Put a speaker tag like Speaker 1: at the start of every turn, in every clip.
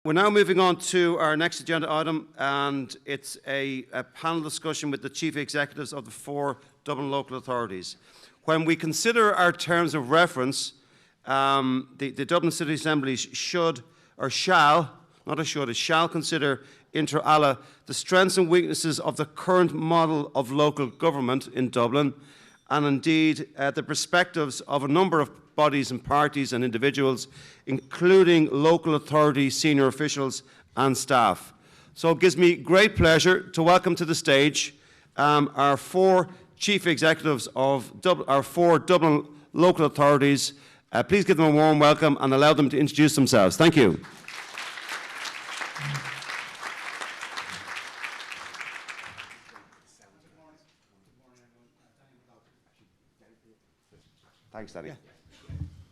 Speaker 1: We're now moving on to our next agenda item, and it's a panel discussion with the chief executives of the 4 Dublin local authorities. When we consider our terms of reference, the Dublin Citizens Assembly should, or shall, not a should, it shall consider inter alia the strengths and weaknesses of the current model of local government in Dublin, and indeed the perspectives of a number of bodies and parties and individuals, including local authority senior officials and staff. So it gives me great pleasure to welcome to the stage our 4 chief executives of our 4 Dublin local authorities. Please give them a warm welcome and allow them to introduce themselves. Thank you. Thanks, Danny.
Speaker 2: Yeah.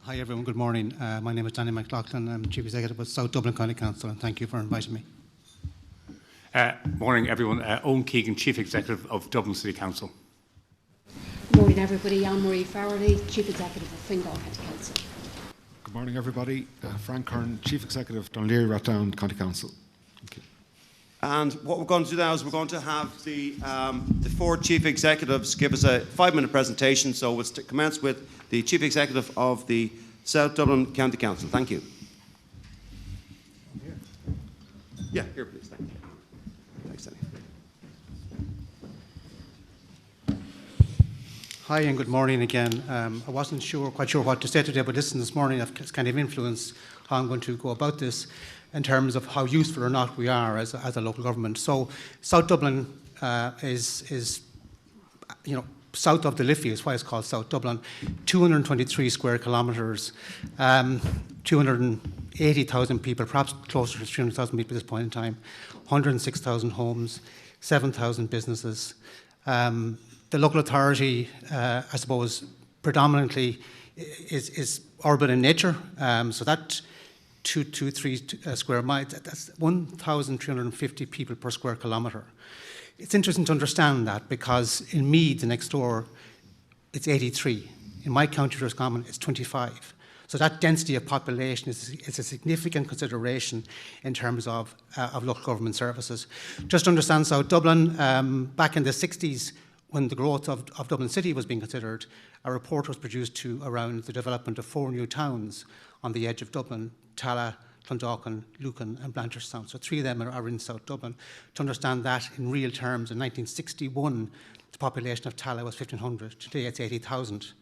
Speaker 2: Hi everyone, good morning. My name is Danny McLaughlin. I'm Chief Executive of South Dublin County Council, and thank you for inviting me.
Speaker 3: Morning everyone. Owen Keegan, Chief Executive of Dublin City Council.
Speaker 4: Good morning everybody. Anne-Marie Farrelly, Chief Executive of Fingal County Council.
Speaker 5: Good morning everybody. Frank Kern, Chief Executive of Laoighre, Rathdown County Council. Thank you.
Speaker 1: And what we're going to do now is we're going to have the 4 chief executives give us a 5-minute presentation. So we'll commence with the Chief Executive of the South Dublin County Council. Thank you. Yeah, here please. Thank you. Thanks, Danny.
Speaker 2: Hi and good morning again. I wasn't quite sure what to say today, but this morning I've kind of influenced how I'm going to go about this in terms of how useful or not we are as a local government. So South Dublin is south of the Liffey is why it's called South Dublin, 223 square kilometres, 280,000 people, perhaps closer to 300,000 people at this point in time, 106,000 homes, 7,000 businesses. The local authority, I suppose, predominantly is urban in nature, so that 223 square miles, that's 1,350 people per square kilometre. It's interesting to understand that because in Meath, the next door, it's 83. In my county, Roscommon, it's 25. So that density of population is a significant consideration in terms of local government services. Just to understand South Dublin, back in the 60s, when the growth of Dublin City was being considered, a report was produced around the development of 4 new towns on the edge of Dublin: Tallaght, Clondalkin, Lucan and Blanchardstown. So 3 of them are in South Dublin. To understand that in real terms, in 1961, the population of Tallaght was 1,500. Today it's 80,000.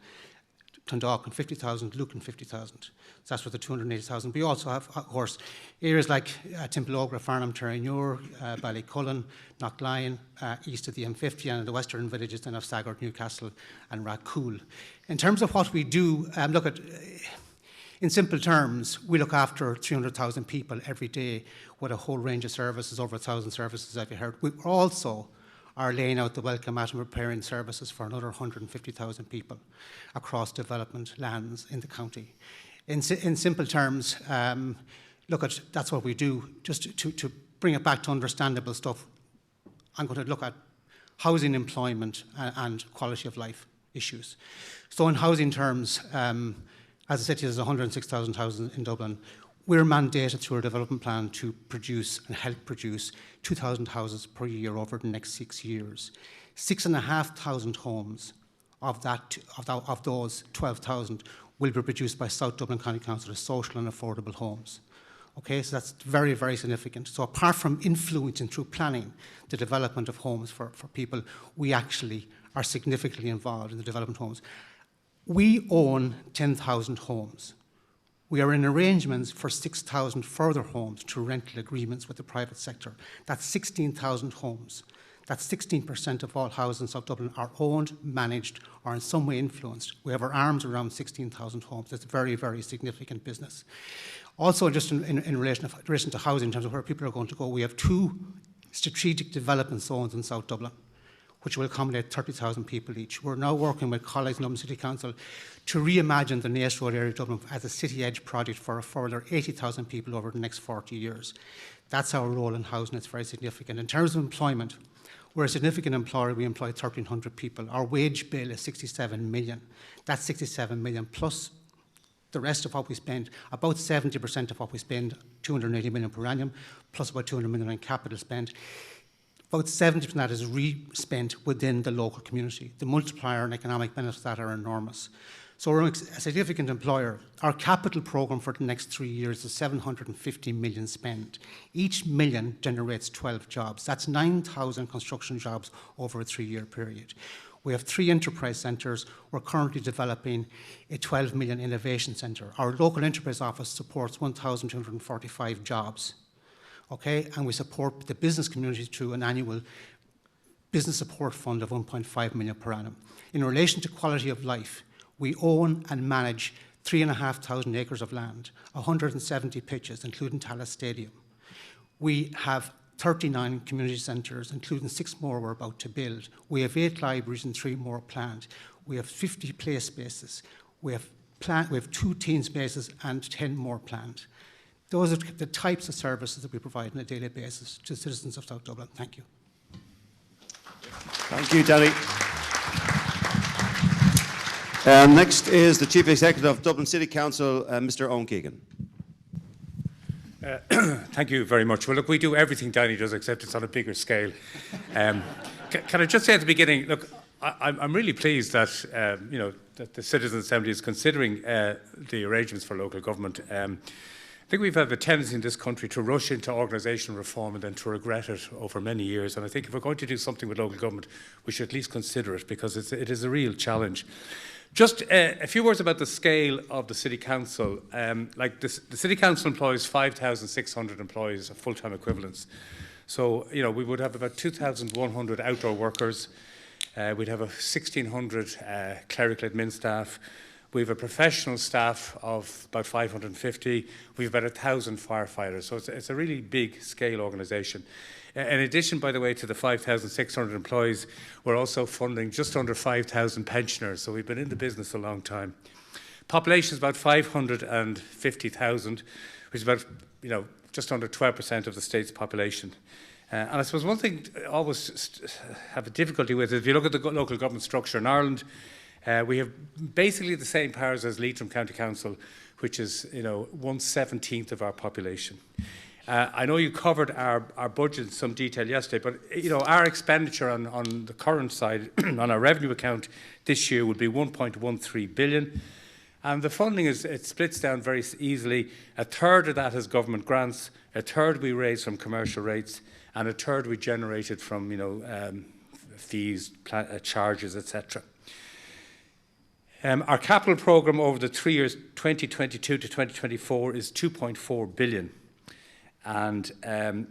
Speaker 2: Clondalkin 50,000, Lucan 50,000. So that's with the 280,000. We also have, of course, areas like Timplogra, Farnham, Terranure, Ballycullen, Knocklion, east of the M50, and the western villages then of Saggart, Newcastle and Rathcoole. In terms of what we do, in simple terms, we look after 300,000 people every day with a whole range of services, over 1,000 services, as you heard. We also are laying out the welcome mat and repairing services for another 150,000 people across development lands in the county. In simple terms, that's what we do. Just to bring it back to understandable stuff, I'm going to look at housing, employment and quality of life issues. So in housing terms, as I said, there's 106,000 houses in Dublin. We're mandated through our development plan to produce and help produce 2,000 houses per year over the next 6 years. 6,500 homes of those 12,000 will be produced by South Dublin County Council as social and affordable homes. Okay, so that's very, very significant. So apart from influencing through planning the development of homes for people, we actually are significantly involved in the development of homes. We own 10,000 homes. We are in arrangements for 6,000 further homes through rental agreements with the private sector. That's 16,000 homes. That's 16% of all houses in South Dublin are owned, managed, or in some way influenced. We have our arms around 16,000 homes. That's very, very significant business. Also, just in relation to housing, in terms of where people are going to go, we have 2 strategic development zones in South Dublin, which will accommodate 30,000 people each. We're now working with colleagues in Dublin City Council to reimagine the Naas Road area of Dublin as a city edge project for a further 80,000 people over the next 40 years. That's our role in housing. It's very significant. In terms of employment, we're a significant employer. We employ 1,300 people. Our wage bill is 67 million. That's 67 million plus the rest of what we spend, about 70% of what we spend, 280 million per annum, plus about 200 million in capital spend, about 70% of that is re-spent within the local community. The multiplier and economic benefits of that are enormous. So we're a significant employer. Our capital programme for the next 3 years is 750 million spent. Each million generates 12 jobs. That's 9,000 construction jobs over a 3-year period. We have 3 enterprise centres. We're currently developing a 12 million innovation centre. Our local enterprise office supports 1,245 jobs. Okay, and we support the business community through an annual business support fund of 1.5 million per annum. In relation to quality of life, we own and manage 3,500 acres of land, 170 pitches, including Tallaght Stadium. We have 39 community centres, including 6 more we're about to build. We have 8 libraries and 3 more planned. We have 50 play spaces. We have 2 teen spaces and 10 more planned. Those are the types of services that we provide on a daily basis to citizens of South Dublin. Thank you.
Speaker 1: Thank you, Danny. Next is the Chief Executive of Dublin City Council, Mr. Owen Keegan.
Speaker 3: Thank you very much. Well, look, we do everything Danny does, except it's on a bigger scale. Can I just say at the beginning, look, I'm really pleased that, that the Citizens Assembly is considering the arrangements for local government. I think we've had a tendency in this country to rush into organisational reform and then to regret it over many years. And I think if we're going to do something with local government, we should at least consider it, because it is a real challenge. Just a few words about the scale of the City Council. The City Council employs 5,600 employees of full-time equivalents. So, we would have about 2,100 outdoor workers. We'd have 1,600 clerical admin staff. We have a professional staff of about 550. We have about 1,000 firefighters. So it's a really big scale organisation. In addition, by the way, to the 5,600 employees, we're also funding just under 5,000 pensioners. So we've been in the business a long time. Population is about 550,000, which is about, just under 12% of the state's population. And I suppose one thing I always have a difficulty with is if you look at the local government structure in Ireland, we have basically the same powers as Leitrim County Council, which is 1/17 of our population. I know you covered our budget in some detail yesterday, but our expenditure on the current side, on our revenue account this year, would be 1.13 billion. And the funding it splits down very easily. A third of that is government grants, a third we raise from commercial rates, and a third we generated from fees, charges, etc. Our capital programme over the 3 years, 2022 to 2024, is 2.4 billion. And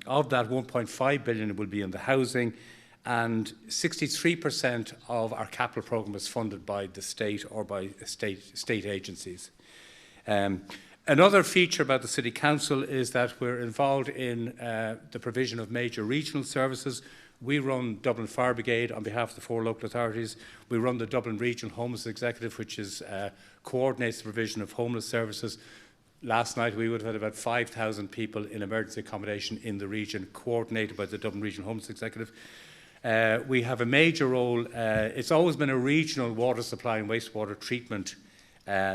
Speaker 3: of that, 1.5 billion will be in the housing, and 63% of our capital programme is funded by the state or by state agencies. Another feature about the City Council is that we're involved in the provision of major regional services. We run Dublin Fire Brigade on behalf of the 4 local authorities. We run the Dublin Regional Homeless Executive, which coordinates the provision of homeless services. Last night we would have had about 5,000 people in emergency accommodation in the region, coordinated by the Dublin Regional Homeless Executive. We have a major role. It's always been a regional water supply and wastewater treatment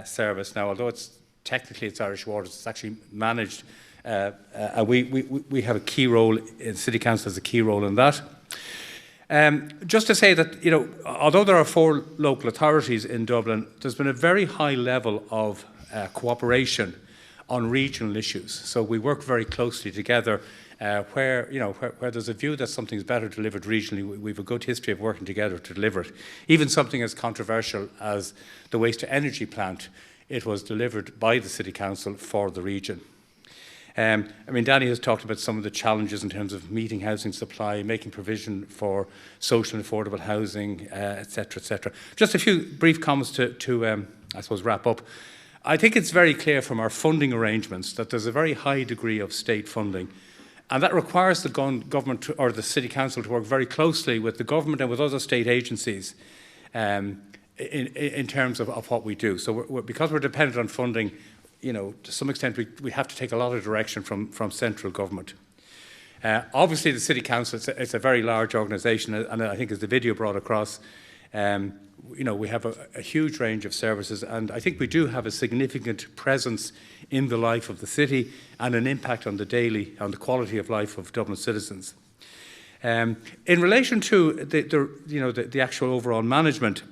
Speaker 3: service. Now, although technically it's Irish Water, it's actually managed. We have a key role, in City Council has a key role in that. Just to say that, although there are 4 local authorities in Dublin, there's been a very high level of cooperation on regional issues. So we work very closely together where there's a view that something's better delivered regionally. We have a good history of working together to deliver it. Even something as controversial as the waste-to-energy plant, it was delivered by the City Council for the region. Danny has talked about some of the challenges in terms of meeting housing supply, making provision for social and affordable housing, etc., etc. Just a few brief comments to I suppose, wrap up. I think it's very clear from our funding arrangements that there's a very high degree of state funding, and that requires the government or the City Council to work very closely with the government and with other state agencies in terms of what we do. So because we're dependent on funding, to some extent we have to take a lot of direction from central government. Obviously the City Council, it's a very large organisation, and I think as the video brought across, You know, we have a huge range of services, and I think we do have a significant presence in the life of the city and an impact on the quality of life of Dublin citizens. In relation to the actual overall management,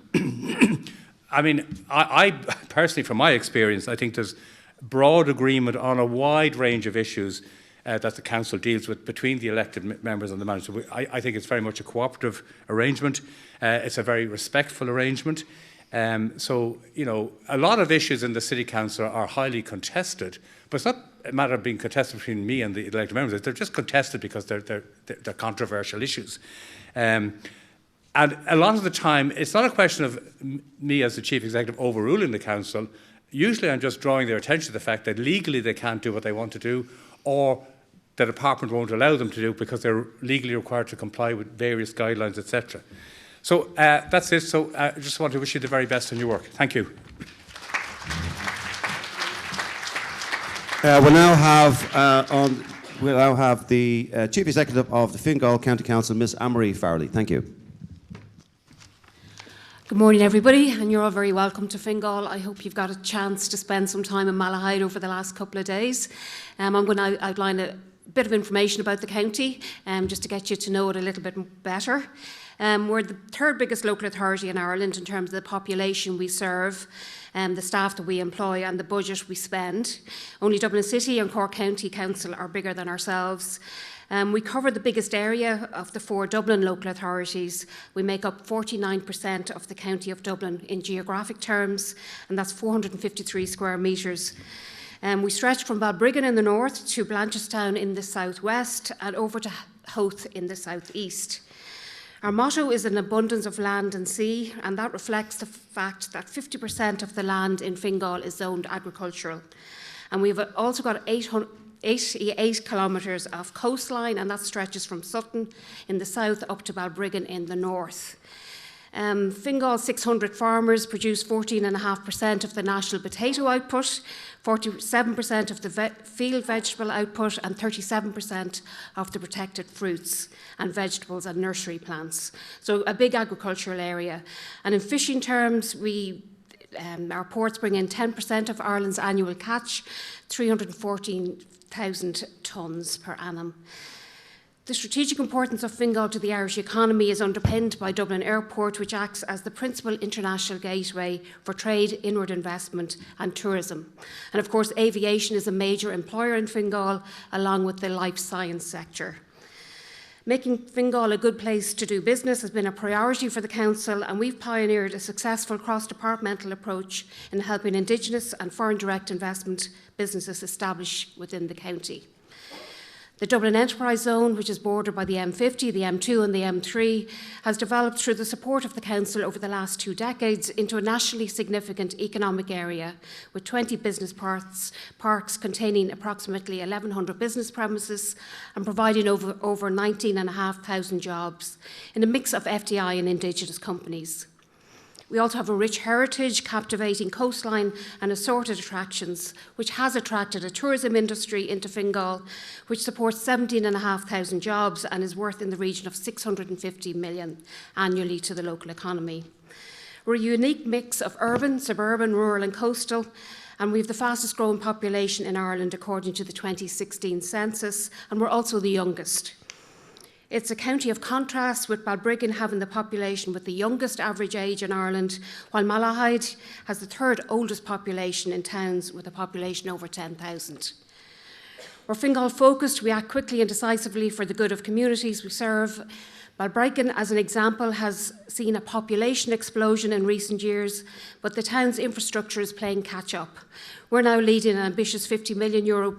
Speaker 3: I mean, I personally, from my experience, I think there's broad agreement on a wide range of issues that the council deals with between the elected members and the manager. I think it's very much a cooperative arrangement. It's a very respectful arrangement. So, you know, a lot of issues in the City Council are highly contested, but it's not a matter of being contested between me and the elected members. They're just contested because they're controversial issues. And a lot of the time, it's not a question of me as the Chief Executive overruling the Council. Usually I'm just drawing their attention to the fact that legally they can't do what they want to do, or the department won't allow them to do because they're legally required to comply with various guidelines, etc. So that's it. So I just want to wish you the very best in your work. Thank you.
Speaker 1: We'll now have the Chief Executive of the Fingal County Council, Ms. Anne-Marie Farrelly. Thank you.
Speaker 4: Good morning, everybody, and you're all very welcome to Fingal. I hope you've got a chance to spend some time in Malahide over the last couple of days. I'm going to outline a bit of information about the county, just to get you to know it a little bit better. We're the third biggest local authority in Ireland in terms of the population we serve, the staff that we employ and the budget we spend. Only Dublin City and Cork County Council are bigger than ourselves. We cover the biggest area of the 4 Dublin local authorities. We make up 49% of the county of Dublin in geographic terms, and that's 453 square metres. We stretch from Balbriggan in the north to Blanchardstown in the southwest and over to Howth in the southeast. Our motto is an abundance of land and sea, and that reflects the fact that 50% of the land in Fingal is zoned agricultural. And we've also got 88 kilometres of coastline, and that stretches from Sutton in the south up to Balbriggan in the north. Fingal's 600 farmers produce 14.5% of the national potato output, 47% of the field vegetable output, and 37% of the protected fruits and vegetables and nursery plants. So a big agricultural area. And in fishing terms, our ports bring in 10% of Ireland's annual catch, 314,000 tonnes per annum. The strategic importance of Fingal to the Irish economy is underpinned by Dublin Airport, which acts as the principal international gateway for trade, inward investment and tourism. And of course, aviation is a major employer in Fingal, along with the life science sector. Making Fingal a good place to do business has been a priority for the Council, and we've pioneered a successful cross-departmental approach in helping Indigenous and foreign direct investment businesses establish within the county. The Dublin Enterprise Zone, which is bordered by the M50, the M2 and the M3, has developed through the support of the Council over the last 2 decades into a nationally significant economic area with 20 business parks containing approximately 1,100 business premises and providing over 19,500 jobs in a mix of FDI and Indigenous companies. We also have a rich heritage, captivating coastline and assorted attractions, which has attracted a tourism industry into Fingal, which supports 17,500 jobs and is worth in the region of 650 million annually to the local economy. We're a unique mix of urban, suburban, rural and coastal, and we have the fastest growing population in Ireland according to the 2016 census, and we're also the youngest. It's a county of contrast, with Balbriggan having the population with the youngest average age in Ireland, while Malahide has the 3rd oldest population in towns with a population over 10,000. We're Fingal focused, we act quickly and decisively for the good of communities we serve. Balbriggan, as an example, has seen a population explosion in recent years, but the town's infrastructure is playing catch up. We're now leading an ambitious €50 million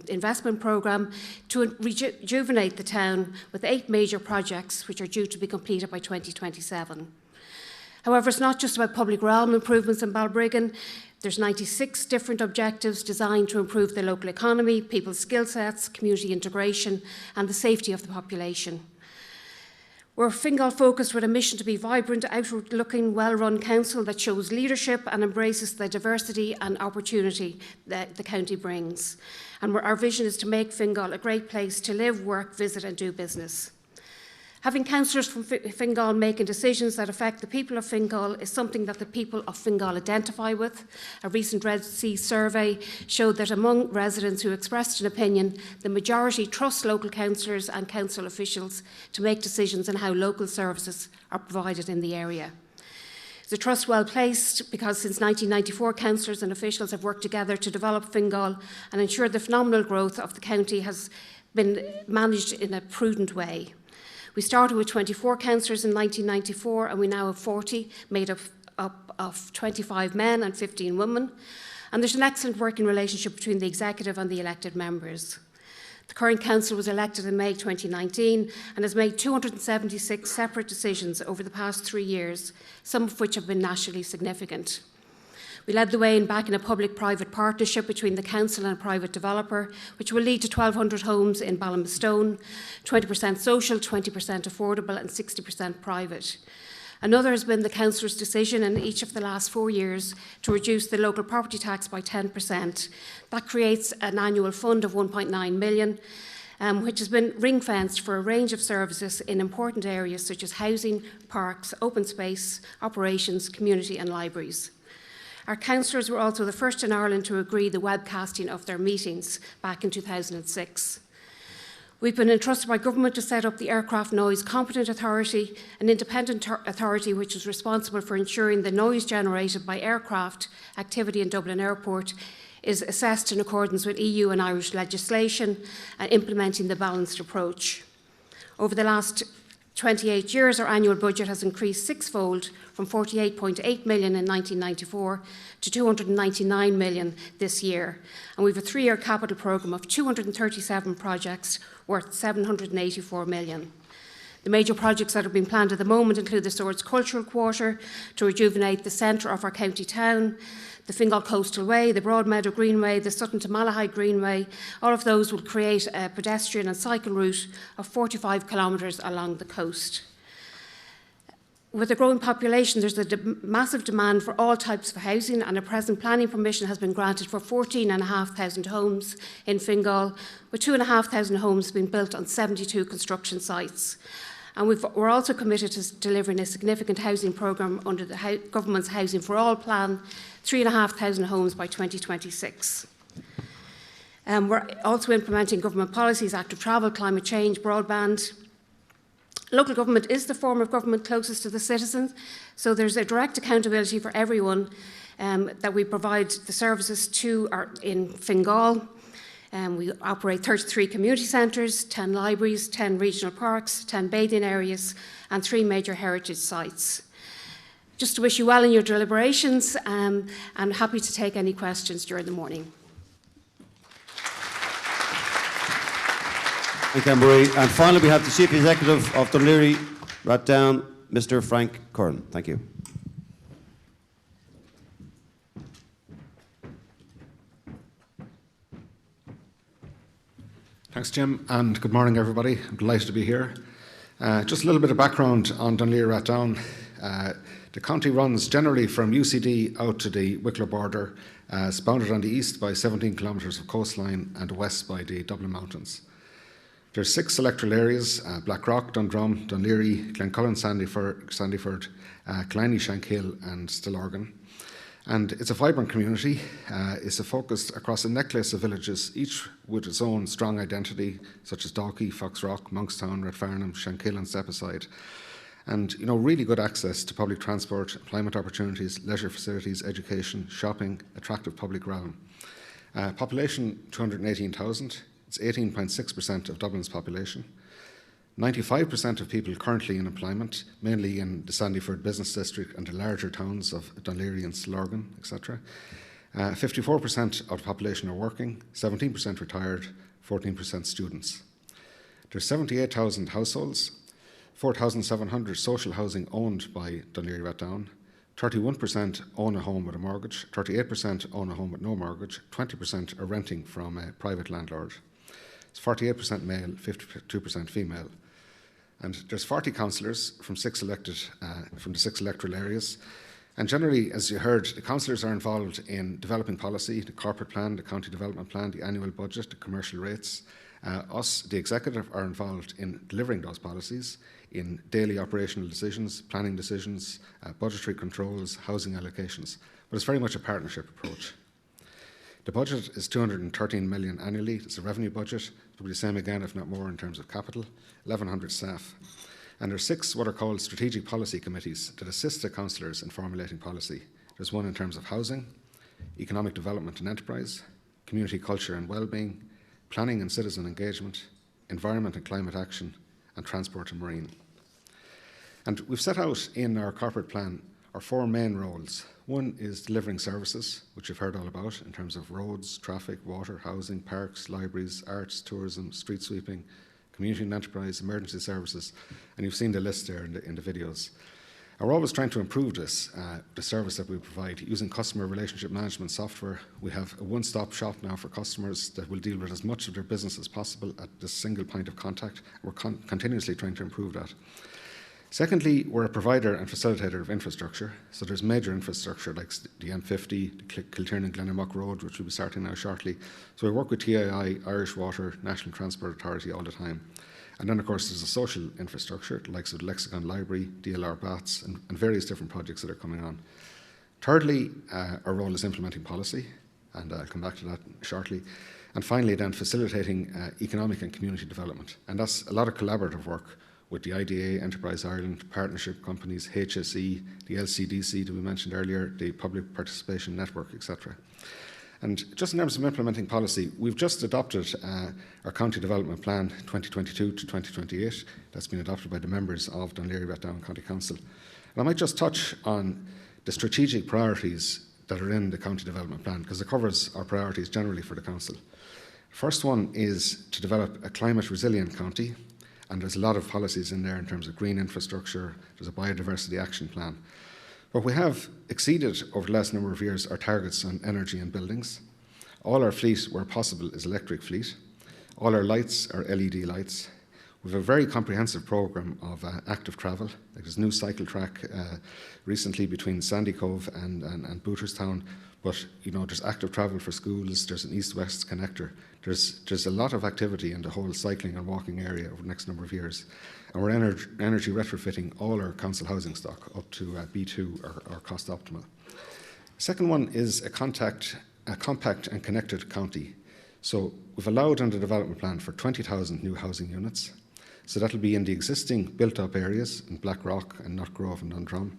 Speaker 4: investment programme to rejuvenate the town with 8 major projects which are due to be completed by 2027. However, it's not just about public realm improvements in Balbriggan. There's 96 different objectives designed to improve the local economy, people's skill sets, community integration and the safety of the population. We're Fingal focused with a mission to be vibrant, outward-looking, well-run council that shows leadership and embraces the diversity and opportunity that the county brings. And our vision is to make Fingal a great place to live, work, visit and do business. Having councillors from Fingal making decisions that affect the people of Fingal is something that the people of Fingal identify with. A recent Red Sea survey showed that among residents who expressed an opinion, the majority trust local councillors and council officials to make decisions on how local services are provided in the area. It's a trust well placed because since 1994, councillors and officials have worked together to develop Fingal and ensure the phenomenal growth of the county has been managed in a prudent way. We started with 24 councillors in 1994 and we now have 40, made up of 25 men and 15 women. And there's an excellent working relationship between the executive and the elected members. The current council was elected in May 2019 and has made 276 separate decisions over the past 3 years, some of which have been nationally significant. We led the way in backing a public-private partnership between the council and a private developer, which will lead to 1,200 homes in Ballymastone, 20% social, 20% affordable and 60% private. Another has been the councillor's decision in each of the last 4 years to reduce the local property tax by 10%. That creates an annual fund of 1.9 million, which has been ring-fenced for a range of services in important areas such as housing, parks, open space, operations, community and libraries. Our councillors were also the first in Ireland to agree the webcasting of their meetings back in 2006. We've been entrusted by government to set up the Aircraft Noise Competent Authority, an independent authority which is responsible for ensuring the noise generated by aircraft activity in Dublin Airport is assessed in accordance with EU and Irish legislation and implementing the balanced approach. Over the last 28 years, our annual budget has increased sixfold from 48.8 million in 1994 to 299 million this year. And we have a 3-year capital programme of 237 projects worth 784 million. The major projects that are being planned at the moment include the Swords Cultural Quarter to rejuvenate the centre of our county town, the Fingal Coastal Way, the Broadmeadow Greenway, the Sutton to Malahide Greenway. All of those will create a pedestrian and cycle route of 45 kilometres along the coast. With a growing population, there's a massive demand for all types of housing, and a present planning permission has been granted for 14,500 homes in Fingal, with 2,500 homes being built on 72 construction sites. And we're also committed to delivering a significant housing programme under the government's Housing for All plan, 3,500 homes by 2026. We're also implementing government policies, active travel, climate change, broadband. Local government is the form of government closest to the citizens, so there's a direct accountability for everyone that we provide the services to in Fingal. We operate 33 community centres, 10 libraries, 10 regional parks, 10 bathing areas and 3 major heritage sites. Just to wish you well in your deliberations, and happy to take any questions during the morning.
Speaker 1: Thank you, Anne-Marie. And finally, we have the Chief Executive of Dún Laoghaire, Rathdown, Mr. Frank Curran. Thank you.
Speaker 5: Thanks, Jim, and good morning, everybody. I'm delighted to be here. Just a little bit of background on Dún Laoghaire Rathdown. The county runs generally from UCD out to the Wicklow border. It's bounded on the east by 17 kilometres of coastline and west by the Dublin Mountains. There's 6 electoral areas: Blackrock, Dundrum, Dún Laoghaire, Glencullen, Sandyford, Killiney, Shankill and Stillorgan. And it's a vibrant community. It's focused across a necklace of villages, each with its own strong identity, such as Dalkey, Foxrock, Monkstown, Redfarnham, Shankill and Stepaside. And, really good access to public transport, employment opportunities, leisure facilities, education, shopping, attractive public realm. Population 218,000. It's 18.6% of Dublin's population. 95% of people currently in employment, mainly in the Sandyford Business District and the larger towns of Dún Laoghaire and Stillorgan, etc. 54% of the population are working, 17% retired, 14% students. There's 78,000 households, 4,700 social housing owned by Dún Laoghaire Rathdown. 31% own a home with a mortgage, 38% own a home with no mortgage, 20% are renting from a private landlord. It's 48% male, 52% female. And there's 40 councillors from the 6 electoral areas. And generally, as you heard, the councillors are involved in developing policy, the corporate plan, the county development plan, the annual budget, the commercial rates, Us, the executive, are involved in delivering those policies, in daily operational decisions, planning decisions, budgetary controls, housing allocations. But it's very much a partnership approach. The budget is 213 million annually. It's a revenue budget. It'll be the same again, if not more, in terms of capital. 1,100 staff. And there are 6 what are called strategic policy committees that assist the councillors in formulating policy. There's one in terms of housing, economic development and enterprise, community culture and well-being, planning and citizen engagement, environment and climate action, and transport and marine. And we've set out in our corporate plan our 4 main roles. One is delivering services, which you've heard all about in terms of roads, traffic, water, housing, parks, libraries, arts, tourism, street sweeping, community and enterprise, emergency services, and you've seen the list there in the videos. And we're always trying to improve this, the service that we provide, using customer relationship management software. We have a one-stop shop now for customers that will deal with as much of their business as possible at this single point of contact. We're continuously trying to improve that. Secondly, we're a provider and facilitator of infrastructure. So there's major infrastructure like the M50, the Kiltern and Glenamuck Road, which will be starting now shortly. So we work with TII, Irish Water, National Transport Authority all the time. And then, of course, there's a social infrastructure, the likes of the Lexicon Library, DLR Baths, and various different projects that are coming on. Thirdly, our role is implementing policy, and I'll come back to that shortly. And finally, then, facilitating economic and community development. And that's a lot of collaborative work with the IDA, Enterprise Ireland, partnership companies, HSE, the LCDC that we mentioned earlier, the Public Participation Network, etc. And just in terms of implementing policy, we've just adopted our County Development Plan 2022 to 2028. That's been adopted by the members of Laoighre Rathdown County Council. And I might just touch on the strategic priorities that are in the County Development Plan, because it covers our priorities generally for the Council. First one is to develop a climate resilient county. And there's a lot of policies in there in terms of green infrastructure. There's a biodiversity action plan. But we have exceeded over the last number of years our targets on energy and buildings. All our fleet, where possible, is electric fleet. All our lights are LED lights. We have a very comprehensive programme of active travel. Like there's a new cycle track recently between Sandy Cove and Booterstown. But there's active travel for schools. There's an east-west connector. There's a lot of activity in the whole cycling and walking area over the next number of years. And we're energy retrofitting all our council housing stock up to B2 or cost optimal. Second one is a compact and connected county. So we've allowed in the development plan for 20,000 new housing units. So that'll be in the existing built-up areas in Blackrock and Nutgrove and Dundrum,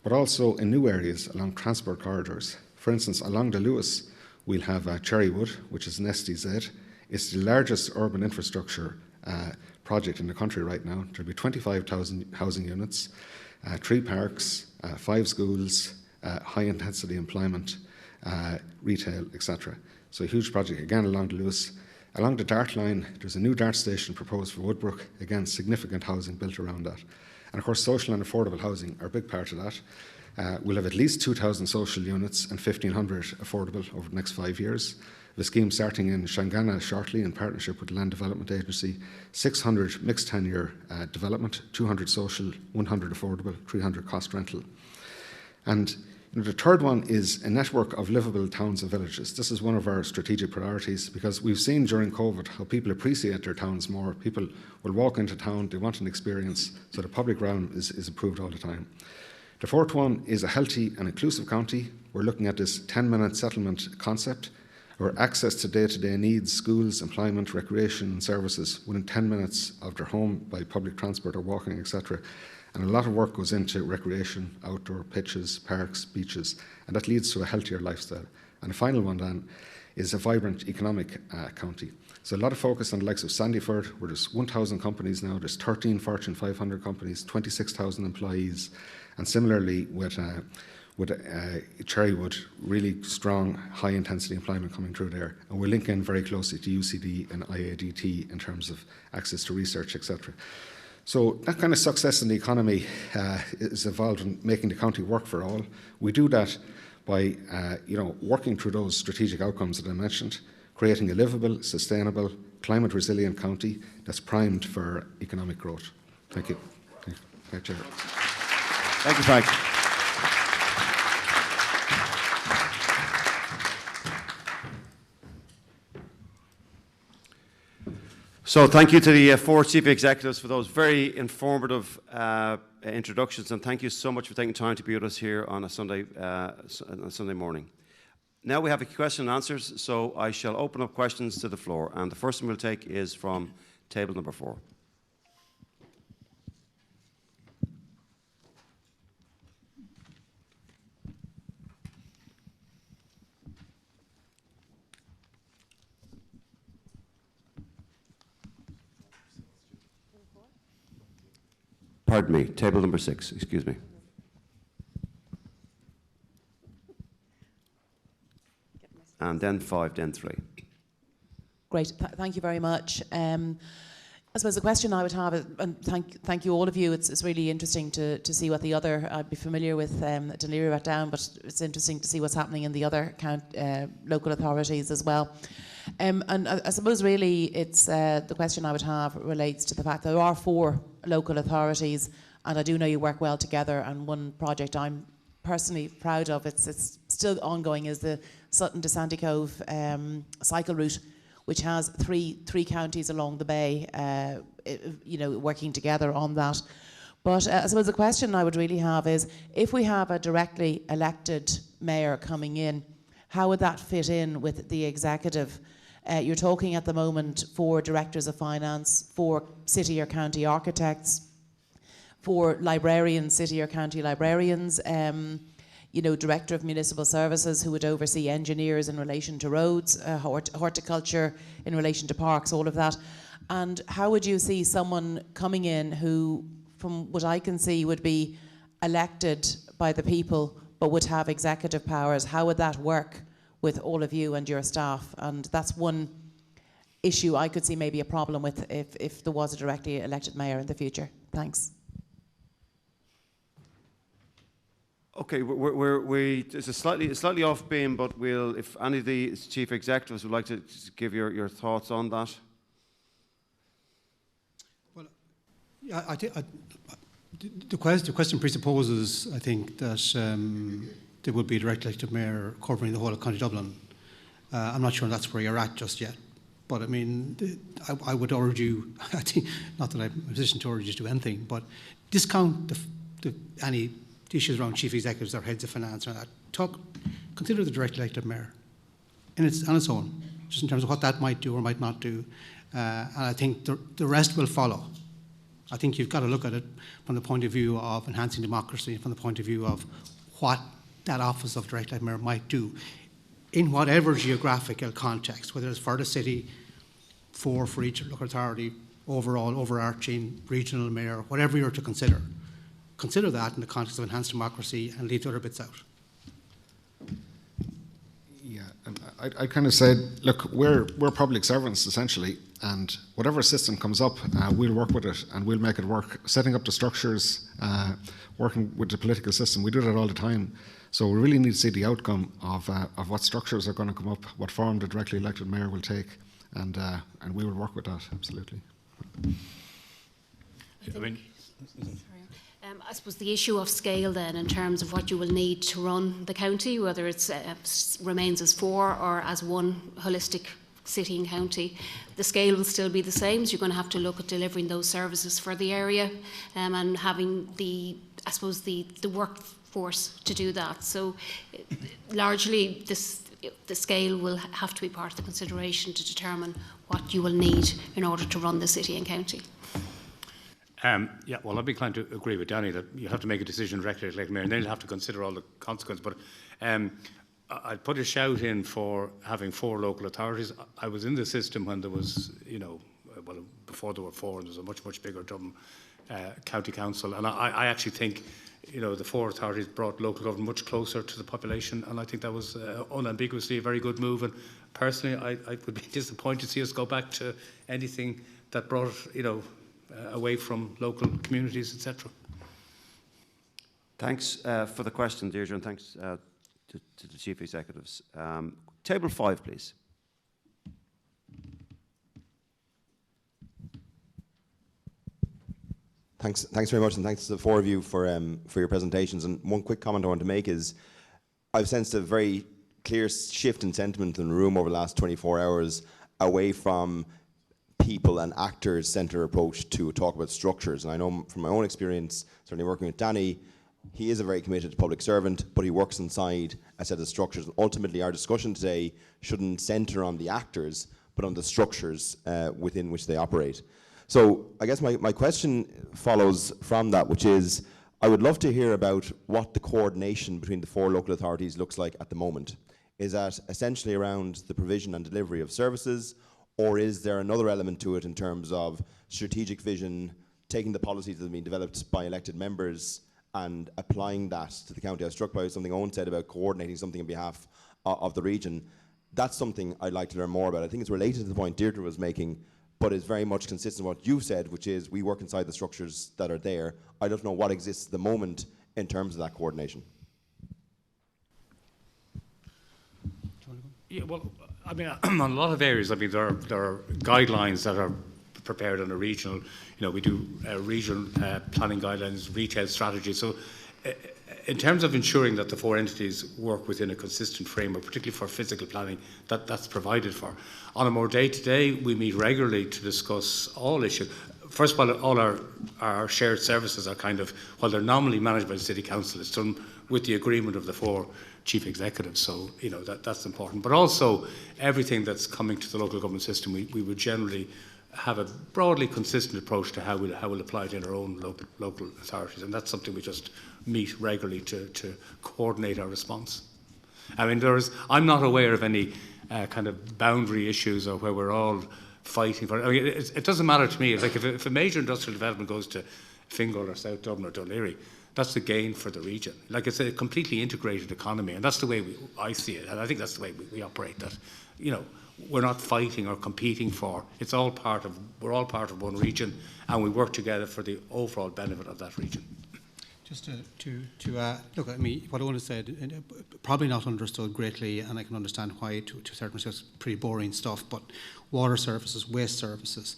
Speaker 5: but also in new areas along transport corridors. For instance, along the Lewis, we'll have Cherrywood, which is an SDZ. It's the largest urban infrastructure project in the country right now. There'll be 25,000 housing units, 3 parks, 5 schools, high-intensity employment, retail, etc. So a huge project, again, along the Lewis. Along the Dart line, there's a new Dart station proposed for Woodbrook. Again, significant housing built around that. And of course, social and affordable housing are a big part of that. We'll have at least 2,000 social units and 1,500 affordable over the next 5 years. The scheme starting in Shangana shortly in partnership with the Land Development Agency. 600 mixed tenure development, 200 social, 100 affordable, 300 cost rental. And the third one is a network of livable towns and villages. This is one of our strategic priorities because we've seen during COVID how people appreciate their towns more. People will walk into town, they want an experience, so the public realm is improved all the time. The fourth one is a healthy and inclusive county. We're looking at this 10-minute settlement concept, where access to day-to-day needs, schools, employment, recreation and services within 10 minutes of their home by public transport or walking, etc. And a lot of work goes into recreation, outdoor pitches, parks, beaches, and that leads to a healthier lifestyle. And the final one then is a vibrant economic county. So a lot of focus on the likes of Sandyford, where there's 1,000 companies now, there's 13 Fortune 500 companies, 26,000 employees, and similarly with Cherrywood, really strong, high-intensity employment coming through there. And we're linking very closely to UCD and IADT in terms of access to research, etc. So that kind of success in the economy is involved in making the county work for all. We do that by working through those strategic outcomes that I mentioned, creating a livable, sustainable, climate-resilient county that's primed for economic growth. Thank you. Thank you, Chair.
Speaker 1: Thank you, Frank. So thank you to the four chief executives for those very informative introductions, and thank you so much for taking time to be with us here on a Sunday morning. Now we have a question and answers, so I shall open up questions to the floor, and the first one we'll take is from table number 4. Pardon me, table number 6, excuse me. And then 5, then 3.
Speaker 6: Great, thank you very much. I suppose the question I would have is, and thank you all of you, it's really interesting to see what the other, I'd be familiar with Laoighre, Rathdown, but it's interesting to see what's happening in the other local authorities as well. And I suppose really it's the question I would have relates to the fact that there are 4 local authorities, and I do know you work well together, and one project I'm personally proud of, it's still ongoing, is the Sutton to Sandy Cove cycle route, which has three counties along the bay, working together on that. But I suppose the question I would really have is, if we have a directly elected mayor coming in, how would that fit in with the executive? You're talking at the moment 4 directors of finance, 4 city or county architects, 4 librarians, city or county librarians, director of municipal services who would oversee engineers in relation to roads, horticulture in relation to parks, all of that. And how would you see someone coming in who, from what I can see, would be elected by the people but would have executive powers? How would that work with all of you and your staff? And that's one issue I could see maybe a problem with if there was a directly elected mayor in the future. Thanks.
Speaker 1: Okay, it's a slightly off beam, but if any of the chief executives would like to give your thoughts on that.
Speaker 2: Well, yeah, I think the question presupposes, I think, that there would be a direct elected mayor covering the whole of County Dublin. I'm not sure that's where you're at just yet, but I mean, I would urge you, I think, not that I'm in a position to urge you to do anything, but discount any issues around chief executives or heads of finance and that. Consider the direct elected mayor on its own, just in terms of what that might do or might not do. And I think the rest will follow. I think you've got to look at it from the point of view of enhancing democracy, from the point of view of what that office of direct elected mayor might do in whatever geographical context, whether it's for the city, for each local authority, overall, overarching, regional mayor, whatever you're to consider. Consider that in the context of enhanced democracy and leave the other bits out.
Speaker 5: Yeah, and I kind of said, look, we're public servants essentially, and whatever system comes up, we'll work with it and we'll make it work. Setting up the structures, working with the political system, we do that all the time. So we really need to see the outcome of what structures are going to come up, what form the directly elected mayor will take, and we will work with that, absolutely.
Speaker 4: I suppose the issue of scale then, in terms of what you will need to run the county, whether it remains as 4 or as one holistic city and county, the scale will still be the same. So you're going to have to look at delivering those services for the area and having the workforce to do that. So largely the scale will have to be part of the consideration to determine what you will need in order to run the city and county.
Speaker 3: Yeah, well, I'd be inclined to agree with Danny that you have to make a decision directly elected mayor, and then you'll have to consider all the consequences. But I'd put a shout in for having 4 local authorities. I was in the system when there was, before there were 4, and there was a much bigger Dublin county council, and I actually think, the 4 authorities brought local government much closer to the population, and I think that was unambiguously a very good move. And personally, I would be disappointed to see us go back to anything that brought, away from local communities, etc.
Speaker 1: Thanks for the question, Deirdre, and thanks to the chief executives. Table 5, please.
Speaker 7: Thanks very much, and thanks to the 4 of you for your presentations. And one quick comment I want to make is, I've sensed a very clear shift in sentiment in the room over the last 24 hours away from people and actors-centred approach to talk about structures. And I know from my own experience, certainly working with Danny, he is a very committed public servant, but he works inside a set of structures. And ultimately, our discussion today shouldn't centre on the actors, but on the structures within which they operate. So I guess my question follows from that, which is, I would love to hear about what the coordination between the 4 local authorities looks like at the moment. Is that essentially around the provision and delivery of services, or is there another element to it in terms of strategic vision, taking the policies that have been developed by elected members and applying that to the county? I was struck by something Owen said about coordinating something on behalf of the region. That's something I'd like to learn more about. I think it's related to the point Deirdre was making, but is very much consistent with what you've said, which is we work inside the structures that are there. I don't know what exists at the moment in terms of that coordination.
Speaker 3: Yeah, well, I mean, on a lot of areas, I mean, there are guidelines that are prepared on a regional, we do regional planning guidelines, retail strategy. So in terms of ensuring that the 4 entities work within a consistent framework, particularly for physical planning, that's provided for. On a more day-to-day, we meet regularly to discuss all issues. First of all our shared services are kind of, while they're nominally managed by the City Council, it's done with the agreement of the 4 chief executives, so that's important. But also everything that's coming to the local government system, we would generally have a broadly consistent approach to how we'll apply it in our own local authorities, and that's something we just meet regularly to coordinate our response. I mean, I'm not aware of any kind of boundary issues or where we're all fighting for it. I mean, it doesn't matter to me. It's like if a major industrial development goes to Fingal or South Dublin or Dún Laoghaire, that's the gain for the region. Like, it's a completely integrated economy, and that's the way I see it, and I think that's the way we operate. That, we're not fighting or competing for. We're all part of one region, and we work together for the overall benefit of that region.
Speaker 2: Just to look, I mean, what Owen said, probably not understood greatly, and I can understand why to a certain extent it's pretty boring stuff, but water services, waste services,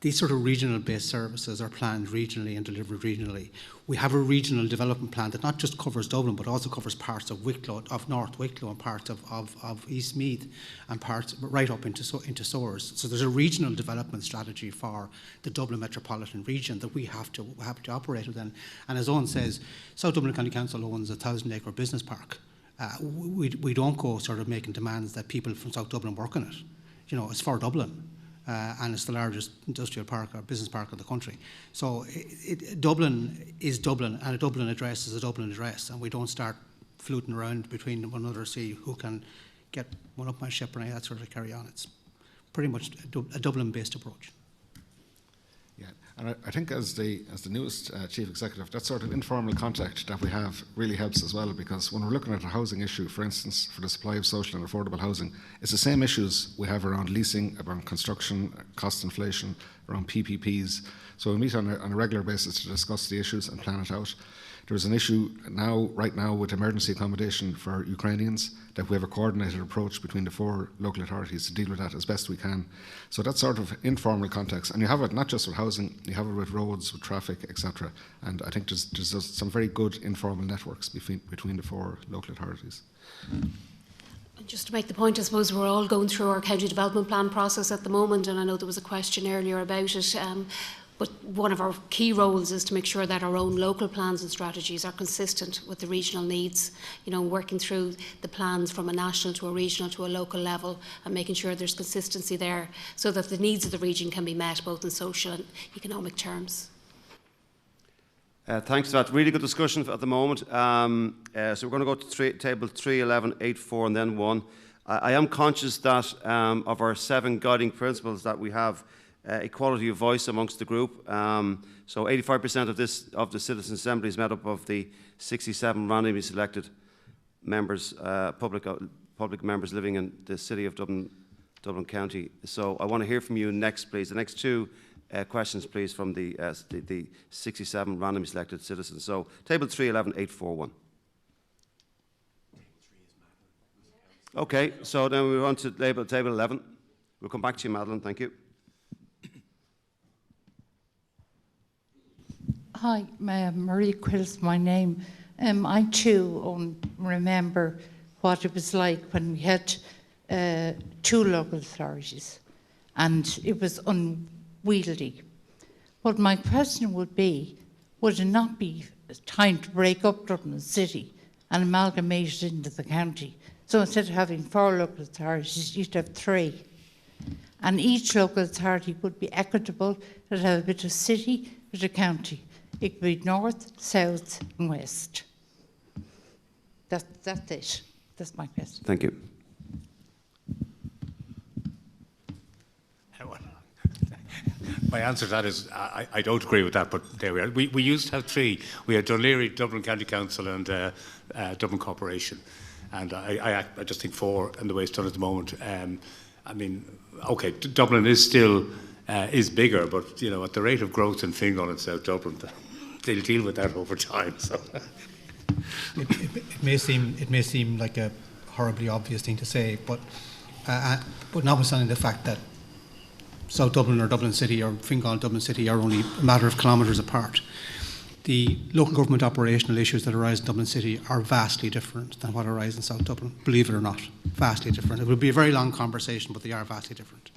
Speaker 2: these sort of regional-based services are planned regionally and delivered regionally. We have a regional development plan that not just covers Dublin, but also covers parts of Wicklow, of North Wicklow, and parts of East Meath, and parts right up into Swords. So there's a regional development strategy for the Dublin metropolitan region that we have to operate within. And as Owen says, South Dublin County Council owns a 1,000-acre business park. We don't go sort of making demands that people from South Dublin work on it. It's for Dublin. And it's the largest industrial park or business park in the country. So Dublin is Dublin, and a Dublin address is a Dublin address, and we don't start fluting around between one another to see who can get one up my ship or any of that sort of carry on. It's pretty much a Dublin-based approach.
Speaker 5: Yeah, and I think as the newest chief executive, that sort of informal contact that we have really helps as well, because when we're looking at a housing issue, for instance, for the supply of social and affordable housing, it's the same issues we have around leasing, around construction, cost inflation, around PPPs. So we meet on a regular basis to discuss the issues and plan it out. There's an issue right now with emergency accommodation for Ukrainians, that we have a coordinated approach between the 4 local authorities to deal with that as best we can. So that's sort of informal context, and you have it not just with housing, you have it with roads, with traffic, etc. And I think there's some very good informal networks between the 4 local authorities.
Speaker 4: Just to make the point, I suppose we're all going through our county development plan process at the moment, and I know there was a question earlier about it. But one of our key roles is to make sure that our own local plans and strategies are consistent with the regional needs, working through the plans from a national to a regional to a local level, and making sure there's consistency there so that the needs of the region can be met both in social and economic terms.
Speaker 1: Thanks for that. Really good discussion at the moment. So we're going to go to table 3, 11, 8, 4 and then 1. I am conscious that of our 7 guiding principles that we have equality of voice amongst the group. So 85% of the Citizens Assembly is made up of the 67 randomly selected members, public members living in the city of Dublin County. So I want to hear from you next, please. The next 2 questions, please, from the 67 randomly selected citizens. So table 3, 11, 8, 4, 1. Okay, so then we move on to table 11. We'll come back to you, Madeleine. Thank you.
Speaker 8: Hi, Marie Quill's my name. I too remember what it was like when we had 2 local authorities, and it was unwieldy. But my question would it not be time to break up Dublin City and amalgamate it into the county? So instead of having 4 local authorities, you'd have 3. And each local authority would be equitable. It would have a bit of city, a bit of county. It could be north, south and west. That's it. That's my question.
Speaker 1: Thank you.
Speaker 3: My answer to that is I don't agree with that, but there we are. We used to have 3. We had Laoighre, Dublin County Council and Dublin Corporation. And I just think 4 and the way it's done at the moment. I mean, okay, Dublin is still is bigger, but you know, at the rate of growth in Fingal and South Dublin, they'll deal with that over time. So.
Speaker 2: It may seem like a horribly obvious thing to say, but notwithstanding the fact that South Dublin or Dublin City or Fingal and Dublin City are only a matter of kilometres apart, the local government operational issues that arise in Dublin City are vastly different than what arise in South Dublin, believe it or not, vastly different. It would be a very long conversation, but they are vastly different.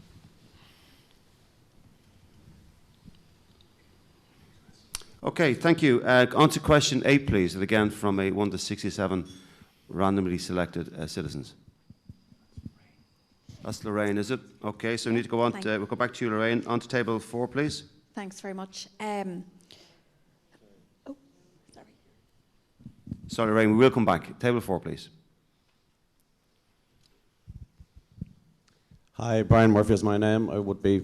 Speaker 1: Okay, thank you. On to question 8, please, and again from a 1 to 67 randomly selected citizens. That's Lorraine, is it? Okay, so we need to go on. We'll go back to you, Lorraine. On to table 4, please.
Speaker 9: Thanks very much.
Speaker 1: Sorry, Lorraine, we will come back. Table 4, please.
Speaker 10: Hi, Brian Murphy is my name. I would be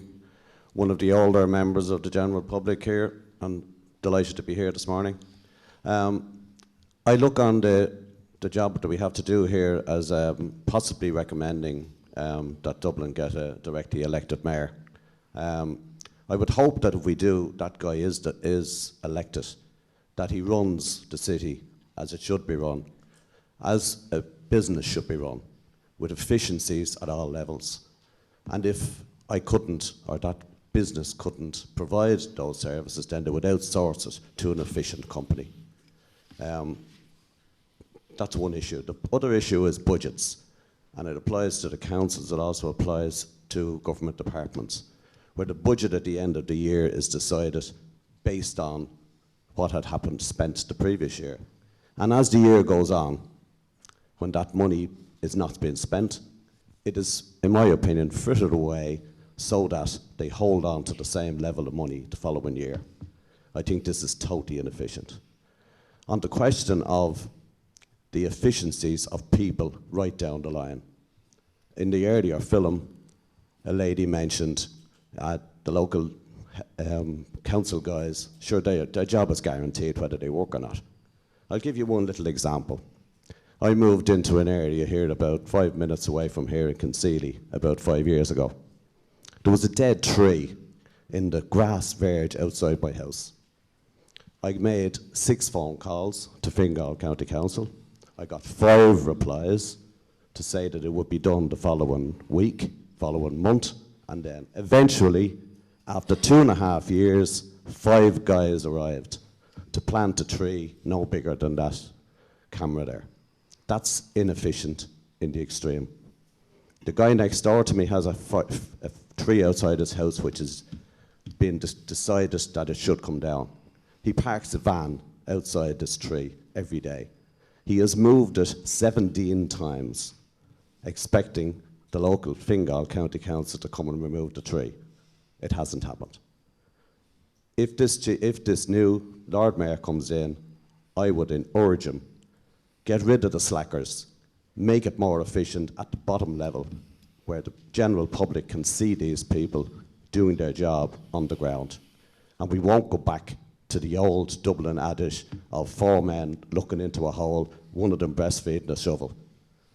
Speaker 10: one of the older members of the general public here, and delighted to be here this morning. I look on the job that we have to do here as possibly recommending that Dublin get a directly elected mayor. I would hope that if we do, that guy is elected, that he runs the city as it should be run, as a business should be run, with efficiencies at all levels. And if I couldn't, or that business couldn't provide those services, then they would outsource it to an efficient company. That's one issue. The other issue is budgets, and it applies to the councils. It also applies to government departments, where the budget at the end of the year is decided based on what had happened spent the previous year. And as the year goes on, when that money is not being spent, it is, in my opinion, frittered away so that they hold on to the same level of money the following year. I think this is totally inefficient. On the question of the efficiencies of people right down the line, in the earlier film, a lady mentioned the local council guys, sure, their job is guaranteed whether they work or not. I'll give you one little example. I moved into an area here about 5 minutes away from here in Concealy about 5 years ago. There was a dead tree in the grass verge outside my house. I made 6 phone calls to Fingal County Council. I got 5 replies to say that it would be done the following week, following month, and then eventually, after 2.5 years, 5 guys arrived to plant a tree no bigger than that camera there. That's inefficient in the extreme. The guy next door to me has a tree outside his house which has been decided that it should come down. He parks a van outside this tree every day. He has moved it 17 times, expecting the local Fingal County Council to come and remove the tree. It hasn't happened. If this new Lord Mayor comes in, I would urge him, get rid of the slackers, make it more efficient at the bottom level, where the general public can see these people doing their job on the ground. And we won't go back to the old Dublin adage of 4 men looking into a hole, one of them breastfeeding a shovel.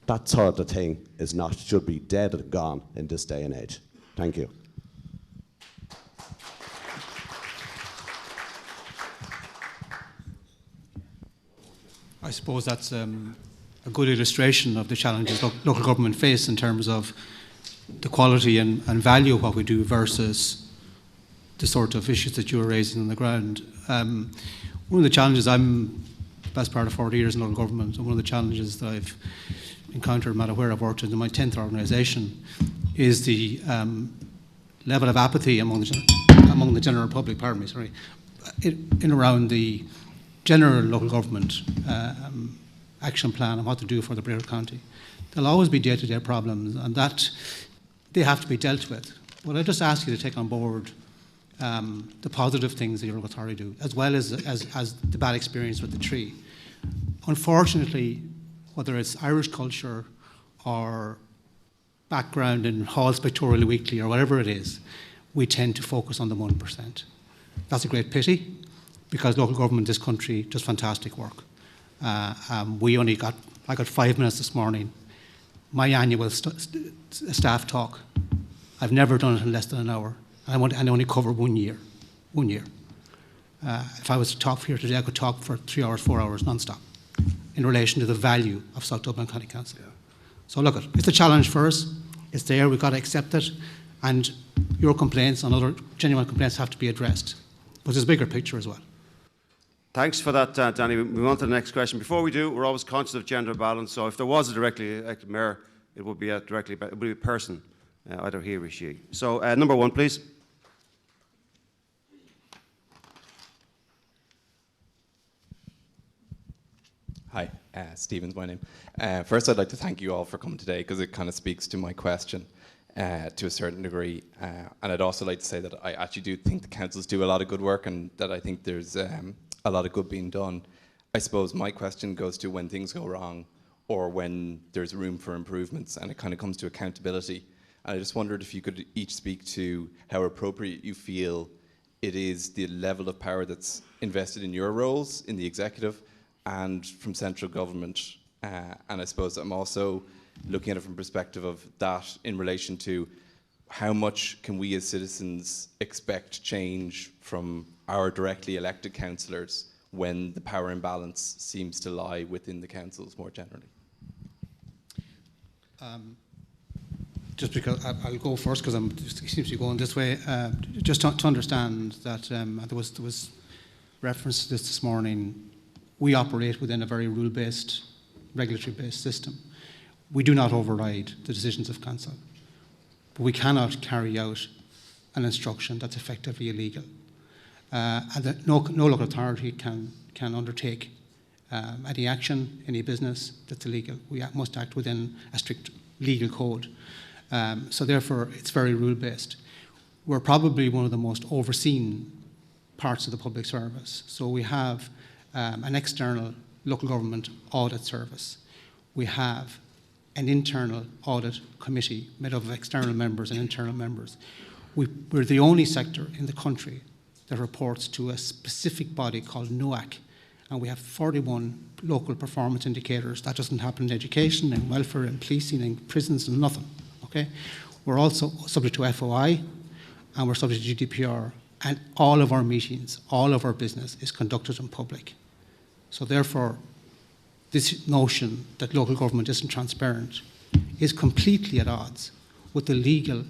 Speaker 10: That sort of thing should be dead and gone in this day and age. Thank you.
Speaker 2: I suppose that's a good illustration of the challenges local government face in terms of the quality and value of what we do versus the sort of issues that you were raising on the ground. One of the challenges, I'm the best part of 40 years in local government, and one of the challenges that I've encountered no matter where I've worked in my 10th organisation is the level of apathy among the general public, pardon me, sorry, in around the general local government action plan and what to do for the Brighood County. There'll always be day-to-day problems, and that they have to be dealt with. Well, I just ask you to take on board the positive things that your local authority do, as well as the bad experience with the tree. Unfortunately, whether it's Irish culture or background in Hall's Pictorial Weekly or whatever it is, we tend to focus on the 1%. That's a great pity, because local government in this country does fantastic work. I got 5 minutes this morning. My annual staff talk, I've never done it in less than an hour. I only cover 1 year. 1 year. If I was to talk here today, I could talk for 3 hours, 4 hours, non-stop, in relation to the value of South Dublin County Council. Yeah. So look, it's a challenge for us. It's there, we've got to accept it, and your complaints and other genuine complaints have to be addressed. But there's a bigger picture as well.
Speaker 1: Thanks for that, Danny. We move on to the next question. Before we do, we're always conscious of gender balance, so if there was a directly elected mayor, it would be a person, either he or she. So, number 1, please.
Speaker 9: Hi, Stephen's my name. First, I'd like to thank you all for coming today, because it kind of speaks to my question to a certain degree. And I'd also like to say that I actually do think the councils do a lot of good work, and that I think there's a lot of good being done. I suppose my question goes to when things go wrong, or when there's room for improvements, and it kind of comes to accountability. And I just wondered if you could each speak to how appropriate you feel it is, the level of power that's invested in your roles in the executive and from central government. And I suppose I'm also looking at it from perspective of that in relation to how much can we as citizens expect change from our directly elected councillors when the power imbalance seems to lie within the councils more generally?
Speaker 2: Just because I'll go first, because it seems to be going this way. Just to understand that there was reference to this morning. We operate within a very rule-based, regulatory-based system. We do not override the decisions of council, but we cannot carry out an instruction that's effectively illegal. And no local authority can undertake any action, any business that's illegal. We must act within a strict legal code. So therefore, it's very rule-based. We're probably one of the most overseen parts of the public service. So we have an external local government audit service. We have an internal audit committee made up of external members and internal members. We're the only sector in the country that reports to a specific body called NOAC, and we have 41 local performance indicators. That doesn't happen in education, in welfare, in policing, in prisons, and nothing. Okay? We're also subject to FOI, and we're subject to GDPR, and all of our meetings, all of our business is conducted in public. So therefore, this notion that local government isn't transparent is completely at odds with the legal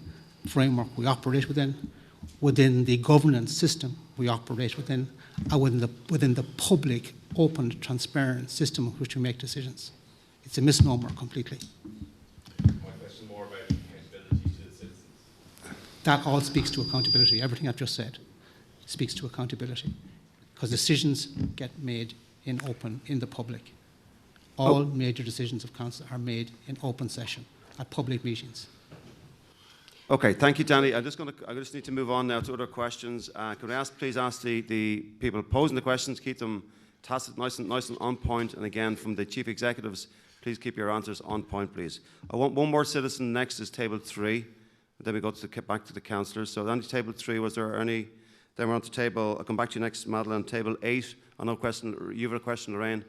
Speaker 2: framework we operate within the governance system we operate within, and within the public, open, transparent system in which we make decisions. It's a misnomer completely.
Speaker 9: My question more about accountability to the citizens.
Speaker 2: That all speaks to accountability. Everything I've just said speaks to accountability, because decisions get made in the public. All major decisions of council are made in open session at public meetings.
Speaker 1: Okay, thank you, Danny. I just need to move on now to other questions. Could I please ask the people posing the questions, keep them tacit, nice and on point, and again, from the chief executives, please keep your answers on point, please. I want one more citizen. Next is table 3. Then we go back to the councillors. So on table 3, was there any? Then we're on to table, I'll come back to you next, Madeleine, table 8. I know you have a question, Lorraine.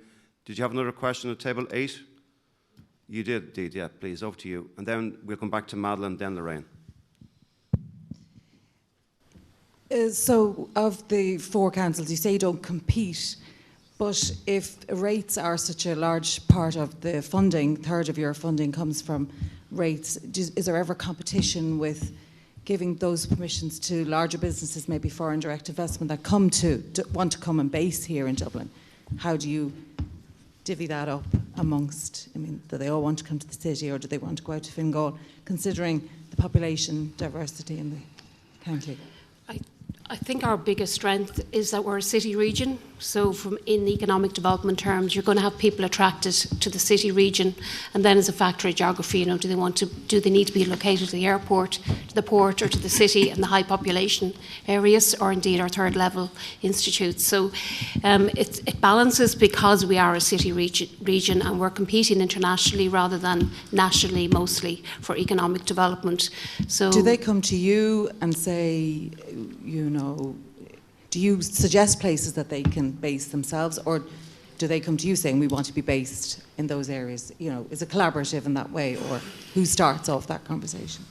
Speaker 1: Did you have another question at table 8? You did, indeed, yeah, please, over to you. And then we'll come back to Madeleine, then Lorraine.
Speaker 11: So, of the 4 councils, you say you don't compete, but if rates are such a large part of the funding, third of your funding comes from rates, is there ever competition with giving those permissions to larger businesses, maybe foreign direct investment, that want to come and base here in Dublin? How do you divvy that up amongst, do they all want to come to the city, or do they want to go out to Fingal, considering the population diversity in the Thank you.
Speaker 4: I think our biggest strength is that we're a city region. So in economic development terms, you're going to have people attracted to the city region. And then as a factor of geography, do they need to be located to the airport, to the port, or to the city and the high population areas, or indeed our third level institutes. So it balances because we are a city region and we're competing internationally rather than nationally mostly for economic development. So
Speaker 11: do they come to you and say, do you suggest places that they can base themselves, or do they come to you saying we want to be based in those areas? Is it collaborative in that way, or who starts off that conversation?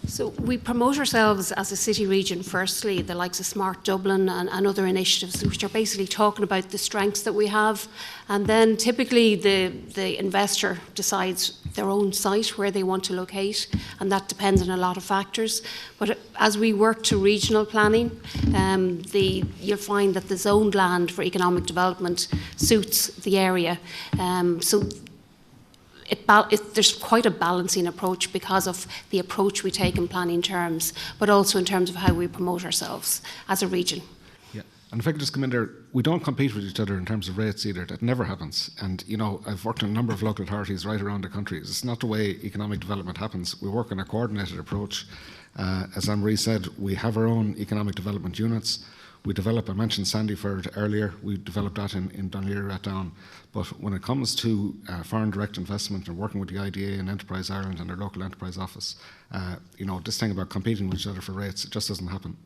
Speaker 4: So we promote ourselves as a city region firstly, the likes of Smart Dublin and other initiatives which are basically talking about the strengths that we have, and then typically the investor decides their own site where they want to locate, and that depends on a lot of factors. But as we work to regional planning, you'll find that the zoned land for economic development suits the area. There's quite a balancing approach because of the approach we take in planning terms, but also in terms of how we promote ourselves as a region.
Speaker 5: Yeah, and if I could just come in there, we don't compete with each other in terms of rates either. That never happens. And, I've worked in a number of local authorities right around the country. It's not the way economic development happens. We work on a coordinated approach. As Anne-Marie said, we have our own economic development units. We develop, I mentioned Sandyford earlier, we developed that in Laoighre, Rathdown. But when it comes to foreign direct investment and working with the IDA and Enterprise Ireland and their local enterprise office, this thing about competing with each other for rates, it just doesn't happen.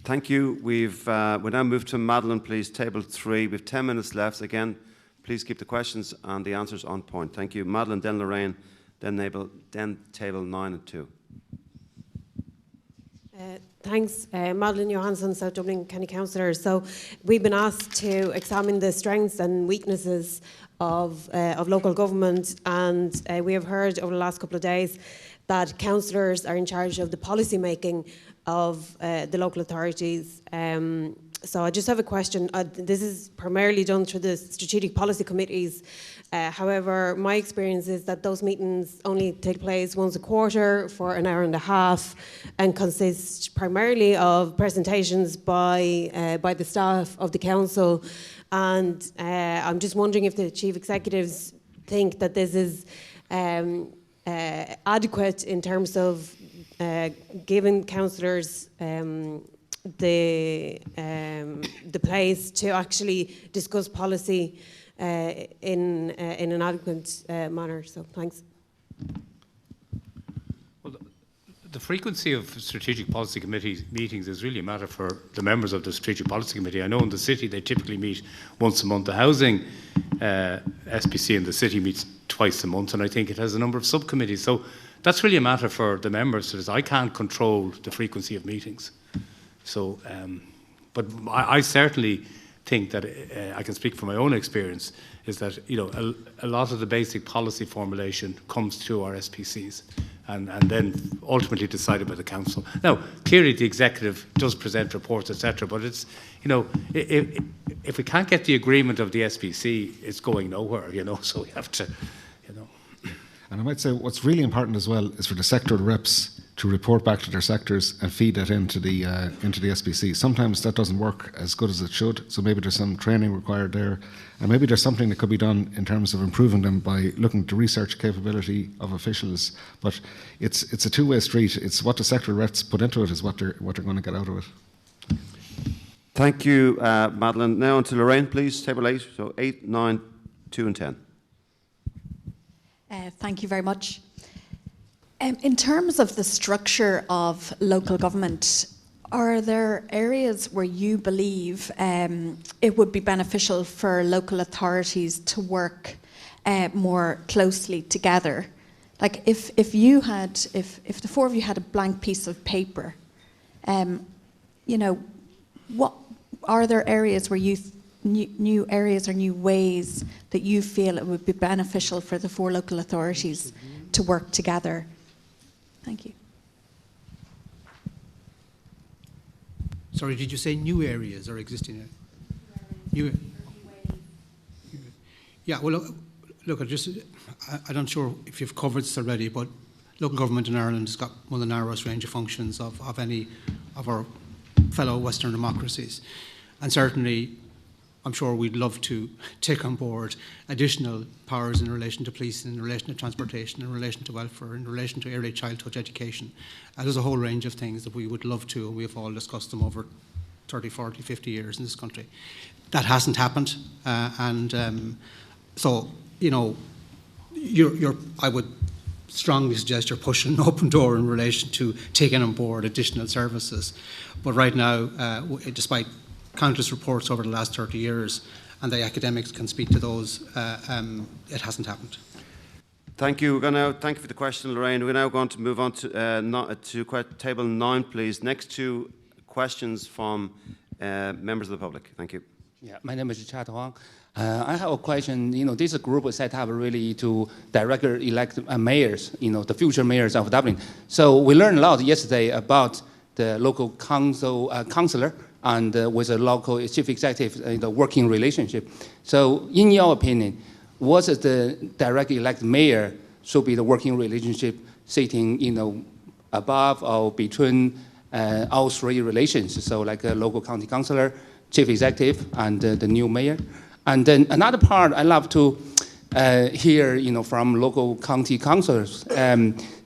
Speaker 1: Thank you. We now move to Madeleine, please, table 3. We have 10 minutes left. Again, please keep the questions and the answers on point. Thank you. Madeleine, then Lorraine, then table 9 and 2.
Speaker 12: Thanks. Madeleine Johansson, South Dublin County Councillor. So we've been asked to examine the strengths and weaknesses of local government, and we have heard over the last couple of days that councillors are in charge of the policy making of the local authorities. So I just have a question. This is primarily done through the strategic policy committees. However, my experience is that those meetings only take place once a quarter for an hour and a half and consist primarily of presentations by the staff of the council. And I'm just wondering if the chief executives think that this is adequate in terms of giving councillors the place to actually discuss policy in an adequate manner. So thanks.
Speaker 3: Well, the frequency of strategic policy committee meetings is really a matter for the members of the strategic policy committee. I know in the city they typically meet once a month. The housing SPC in the city meets twice a month, and I think it has a number of subcommittees. So that's really a matter for the members. So I can't control the frequency of meetings. So, but I certainly think that I can speak from my own experience is that a lot of the basic policy formulation comes through our SPCs and then ultimately decided by the council. Now, clearly the executive does present reports, etc. But it's if we can't get the agreement of the SPC, it's going nowhere. So we have to.
Speaker 5: And I might say what's really important as well is for the sectoral reps to report back to their sectors and feed that into the SPC. Sometimes that doesn't work as good as it should, so maybe there's some training required there, and maybe there's something that could be done in terms of improving them by looking at the research capability of officials. But it's a two-way street. It's what the sectoral reps put into it is what they're going to get out of it.
Speaker 1: Thank you, Madeleine. Now on to Lorraine, please. Table 8. So 8, 9, 2 and 10.
Speaker 13: Thank you very much. In terms of the structure of local government, are there areas where you believe it would be beneficial for local authorities to work more closely together? Like if the four of you had a blank piece of paper, what are there areas where you new areas or new ways that you feel it would be beneficial for the four local authorities to work together? Thank you.
Speaker 2: Sorry, did you say new areas or existing areas? New. Yeah, well, look, I'm not sure if you've covered this already, but local government in Ireland has got one of the narrowest range of functions of any of our fellow Western democracies. And certainly, I'm sure we'd love to take on board additional powers in relation to police, in relation to transportation, in relation to welfare, in relation to early childhood education. There's a whole range of things that we would love to, and we've all discussed them over 30, 40, 50 years in this country. That hasn't happened, so, you know, I would strongly suggest you're pushing an open door in relation to taking on board additional services. But right now, despite countless reports over the last 30 years, and the academics can speak to those, it hasn't happened.
Speaker 1: Thank you. We're going to thank you for the question, Lorraine. We're now going to move on to table 9, please. Next to questions from members of the public. Thank you.
Speaker 14: Yeah, my name is Chad Huang. I have a question. You know, this group was set up really to directly elect mayors, you know, the future mayors of Dublin. So we learned a lot yesterday about the local councillor and with a local chief executive, the working relationship. So in your opinion, what is the directly elected mayor should be the working relationship sitting, you know, above or between all three relations? So like a local county councillor, chief executive, and the new mayor. And then another part I love to hear, you know, from local county councillors.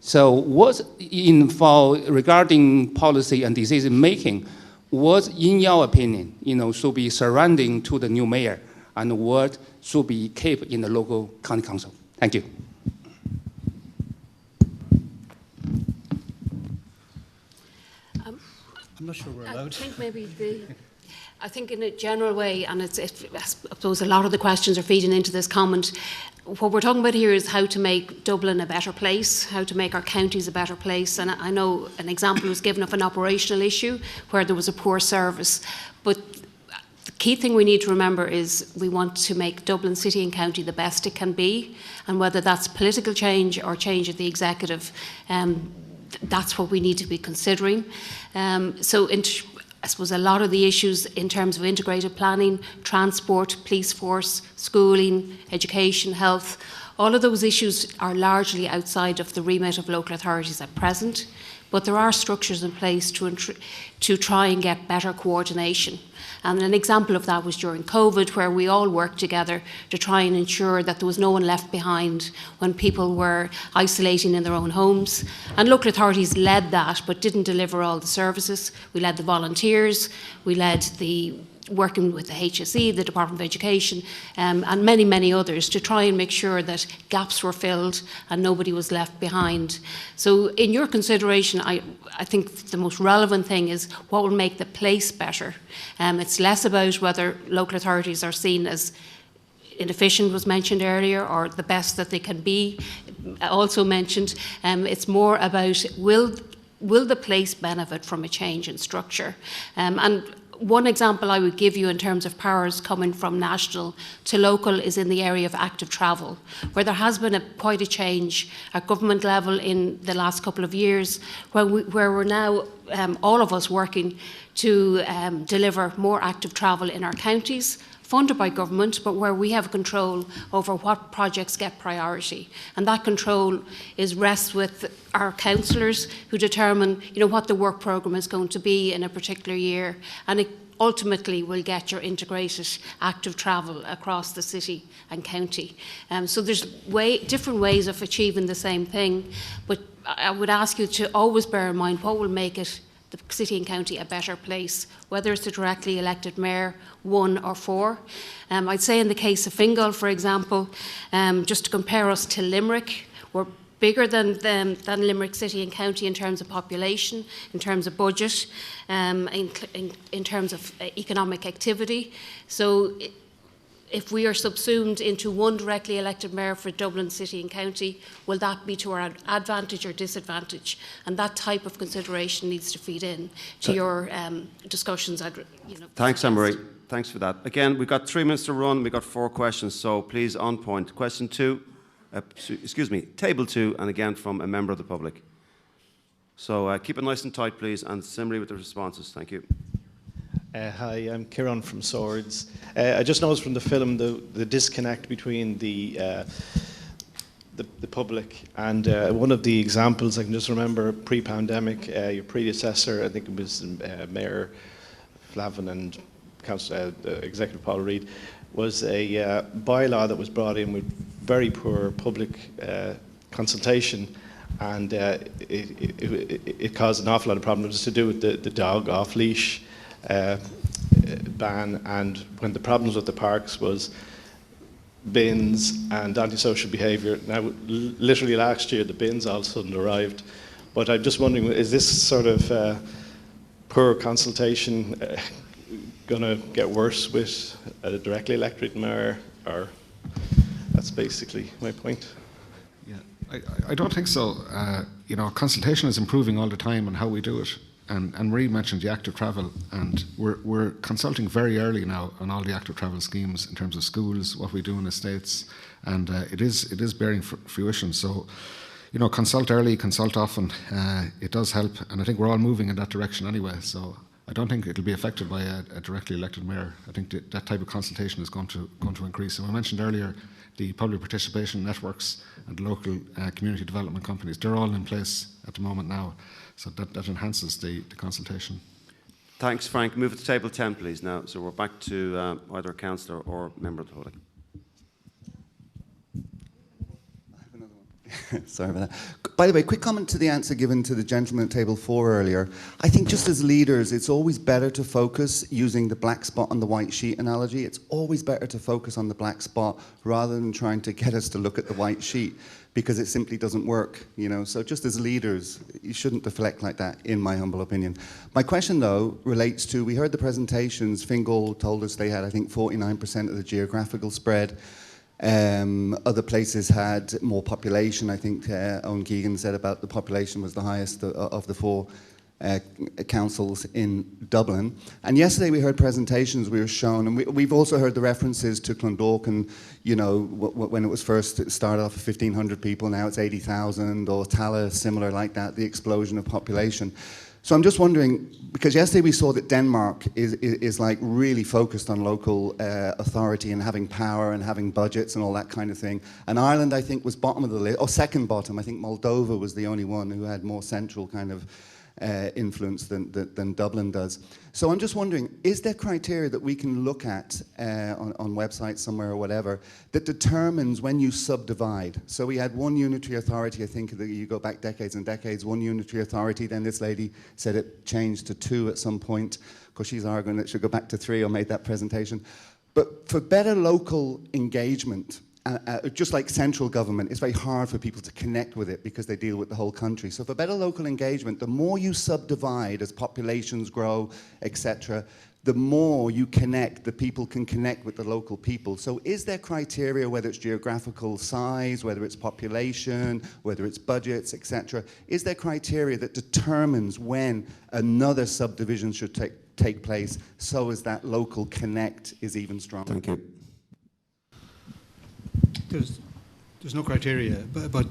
Speaker 14: So what's regarding policy and decision making, what, in your opinion, you know, should be surrounding to the new mayor, and what should be kept in the local county council? Thank you.
Speaker 2: I'm not sure we're allowed.
Speaker 4: I think maybe I think in a general way, and I suppose a lot of the questions are feeding into this comment, what we're talking about here is how to make Dublin a better place, how to make our counties a better place. And I know an example was given of an operational issue where there was a poor service. But the key thing we need to remember is we want to make Dublin City and County the best it can be. And whether that's political change or change at the executive, that's what we need to be considering. I suppose a lot of the issues in terms of integrated planning, transport, police force, schooling, education, health, all of those issues are largely outside of the remit of local authorities at present, but there are structures in place to try and get better coordination. And an example of that was during COVID, where we all worked together to try and ensure that there was no one left behind when people were isolating in their own homes. And local authorities led that, but didn't deliver all the services. We led the volunteers, we led the working with the HSE, the Department of Education, and many, many others to try and make sure that gaps were filled and nobody was left behind. So in your consideration, I think the most relevant thing is what will make the place better. It's less about whether local authorities are seen as inefficient, was mentioned earlier, or the best that they can be, also mentioned. It's more about will the place benefit from a change in structure? And one example I would give you in terms of powers coming from national to local is in the area of active travel, where there has been quite a change at government level in the last couple of years, where we're now, all of us, working to deliver more active travel in our counties, funded by government, but where we have control over what projects get priority. And that control rests with our councillors, who determine, you know, what the work programme is going to be in a particular year. And it ultimately will get your integrated active travel across the city and county. So there's different ways of achieving the same thing, but I would ask you to always bear in mind what will make it, the city and county, a better place, whether it's a directly elected mayor, 1 or 4. I'd say in the case of Fingal, for example, just to compare us to Limerick, we're bigger than Limerick City and County in terms of population, in terms of budget, in terms of economic activity. So if we are subsumed into one directly elected mayor for Dublin City and County, will that be to our advantage or disadvantage? And that type of consideration needs to feed in to your discussions.
Speaker 1: Thanks, Anne-Marie. Thanks for that. Again, we've got 3 minutes to run. We've got 4 questions, so please, on point. Question 2, table 2, and again from a member of the public. So keep it nice and tight, please, and similarly with the responses. Thank you.
Speaker 15: Hi, I'm Kieran from Swords. I just noticed from the film the disconnect between the the public. And one of the examples I can just remember pre-pandemic, your predecessor, I think it was Mayor Flavin and Executive Paul Reid, was a bylaw that was brought in with very poor public consultation, and it caused an awful lot of problems to do with the dog off-leash ban, and when the problems with the parks was bins and antisocial behaviour. Now, literally last year, the bins all of a sudden arrived. But I'm just wondering, is this sort of poor consultation going to get worse with a directly elected mayor? Or that's basically my point.
Speaker 5: Yeah, I don't think so. You know, consultation is improving all the time on how we do it. And Marie mentioned the active travel, and we're consulting very early now on all the active travel schemes in terms of schools, what we do in the States, and it is bearing fruition. So, you know, consult early, consult often. It does help, and I think we're all moving in that direction anyway. So I don't think it'll be affected by a directly elected mayor. I think that type of consultation is going to increase. And we mentioned earlier the public participation networks and local community development companies. They're all in place at the moment now. So that enhances the consultation.
Speaker 1: Thanks, Frank. Move to table 10, please, now. So we're back to either a councillor or member of the public.
Speaker 16: Sorry about that. By the way, quick comment to the answer given to the gentleman at table 4 earlier. I think just as leaders, it's always better to focus using the black spot on the white sheet analogy. It's always better to focus on the black spot rather than trying to get us to look at the white sheet, because it simply doesn't work, you know. So just as leaders, you shouldn't deflect like that, in my humble opinion. My question, though, relates to, we heard the presentations. Fingal told us they had, I think, 49% of the geographical spread. Other places had more population. I think Owen Keegan said about the population was the highest of the 4 councils in Dublin. And yesterday we heard presentations, we were shown, and we've also heard the references to Clondalk, and you know, when it was first, it started off at 1,500 people, now it's 80,000, or Tala, similar like that, the explosion of population. So I'm just wondering, because yesterday we saw that Denmark is like really focused on local authority and having power and having budgets and all that kind of thing. And Ireland, I think, was bottom of the list, or second bottom. I think Moldova was the only one who had more central kind of influence than Dublin does. So I'm just wondering, is there criteria that we can look at on websites somewhere or whatever that determines when you subdivide? So we had one unitary authority, I think that you go back decades and decades, one unitary authority, then this lady said it changed to 2 at some point, because she's arguing that it should go back to 3 or made that presentation. But for better local engagement, just like central government, it's very hard for people to connect with it because they deal with the whole country. So for better local engagement, the more you subdivide as populations grow, etc., the more you connect, the people can connect with the local people. So is there criteria, whether it's geographical size, whether it's population, whether it's budgets, etc., is there criteria that determines when another subdivision should take place so as that local connect is even stronger?
Speaker 1: Thank you.
Speaker 2: There's no criteria, but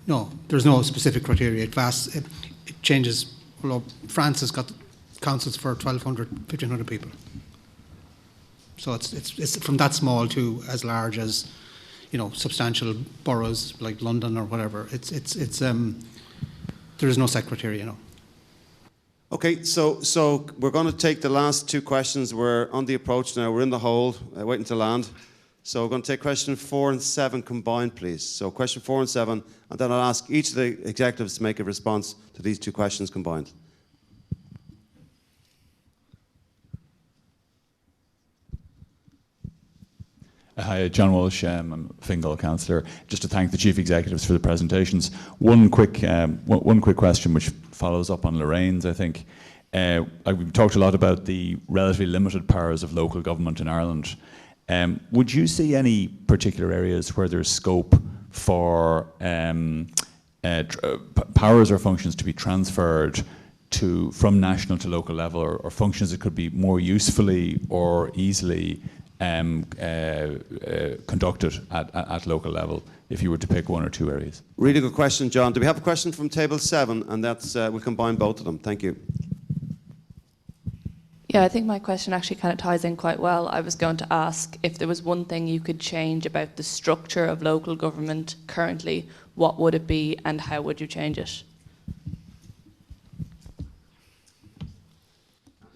Speaker 2: no, there's no specific criteria. It changes. Well, France has got councils for 1,200, 1,500 people. So it's from that small to as large as, you know, substantial boroughs like London or whatever. There is no set criteria, no.
Speaker 1: Okay, so we're going to take the last 2 questions. We're on the approach now. We're in the hole, waiting to land. So we're going to take question 4 and 7 combined, please. So question 4 and 7, and then I'll ask each of the executives to make a response to these 2 questions combined.
Speaker 17: Hi, John Walsh. I'm a Fingal councillor. Just to thank the chief executives for the presentations. One quick question which follows up on Lorraine's, I think. We've talked a lot about the relatively limited powers of local government in Ireland. Would you see any particular areas where there's scope for powers or functions to be transferred from national to local level, or functions that could be more usefully or easily conducted at local level, if you were to pick 1 or 2 areas?
Speaker 1: Really good question, John. Do we have a question from table 7? And that's we'll combine both of them. Thank you.
Speaker 18: Yeah, I think my question actually kind of ties in quite well. I was going to ask if there was one thing you could change about the structure of local government currently, what would it be and how would you change it?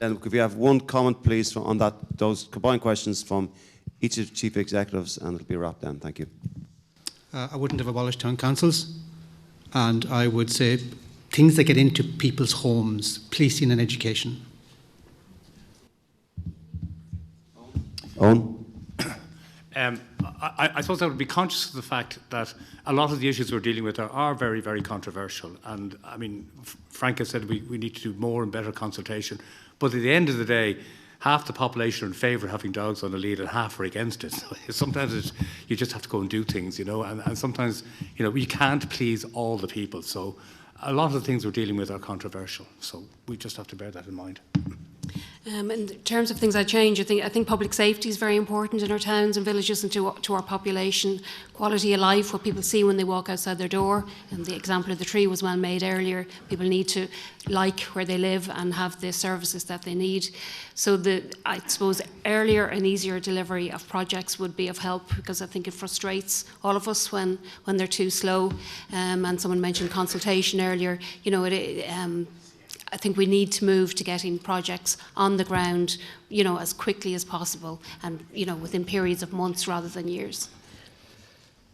Speaker 1: And if you have one comment, please, on that, those combined questions from each of the chief executives, and it'll be wrapped down. Thank you.
Speaker 2: I wouldn't have abolished town councils, and I would say things that get into people's homes, policing and education.
Speaker 1: Owen?
Speaker 3: I suppose I would be conscious of the fact that a lot of the issues we're dealing with are very, very controversial. And I mean, Frank has said we need to do more and better consultation. But at the end of the day, half the population are in favour of having dogs on the lead and half are against it. So sometimes you just have to go and do things, you know, and sometimes, you know, you can't please all the people. So a lot of the things we're dealing with are controversial. So we just have to bear that in mind.
Speaker 4: In terms of things I change, I think public safety is very important in our towns and villages and to our population. Quality of life, what people see when they walk outside their door, and the example of the tree was well made earlier. People need to like where they live and have the services that they need. So I suppose earlier and easier delivery of projects would be of help, because I think it frustrates all of us when they're too slow. And someone mentioned consultation earlier. You know, I think we need to move to getting projects on the ground, you know, as quickly as possible, and you know, within periods of months rather than years.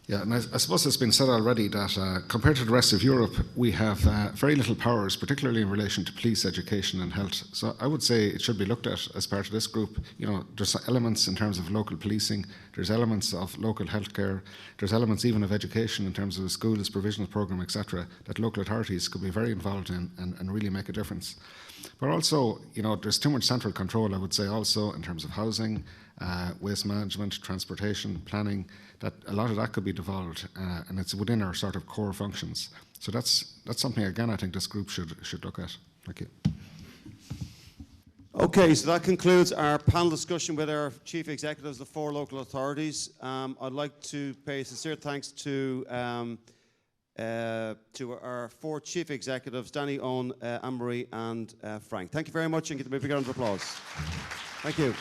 Speaker 5: Yeah, and I suppose it's been said already that compared to the rest of Europe, we have very little powers, particularly in relation to police, education and health. So I would say it should be looked at as part of this group. You know, there's elements in terms of local policing, there's elements of local healthcare, there's elements even of education in terms of the schools, provisional programme, etc., that local authorities could be very involved in and really make a difference. But also, you know, there's too much central control, I would say, also in terms of housing, waste management, transportation, planning, that a lot of that could be devolved, and it's within our sort of core functions. So that's something, again, I think this group should look at. Thank you.
Speaker 1: Okay, so that concludes our panel discussion with our chief executives of the 4 local authorities. I'd like to pay sincere thanks to our 4 chief executives, Danny, Owen, Anne-Marie and Frank. Thank you very much, and give them a big round of applause. Thank you.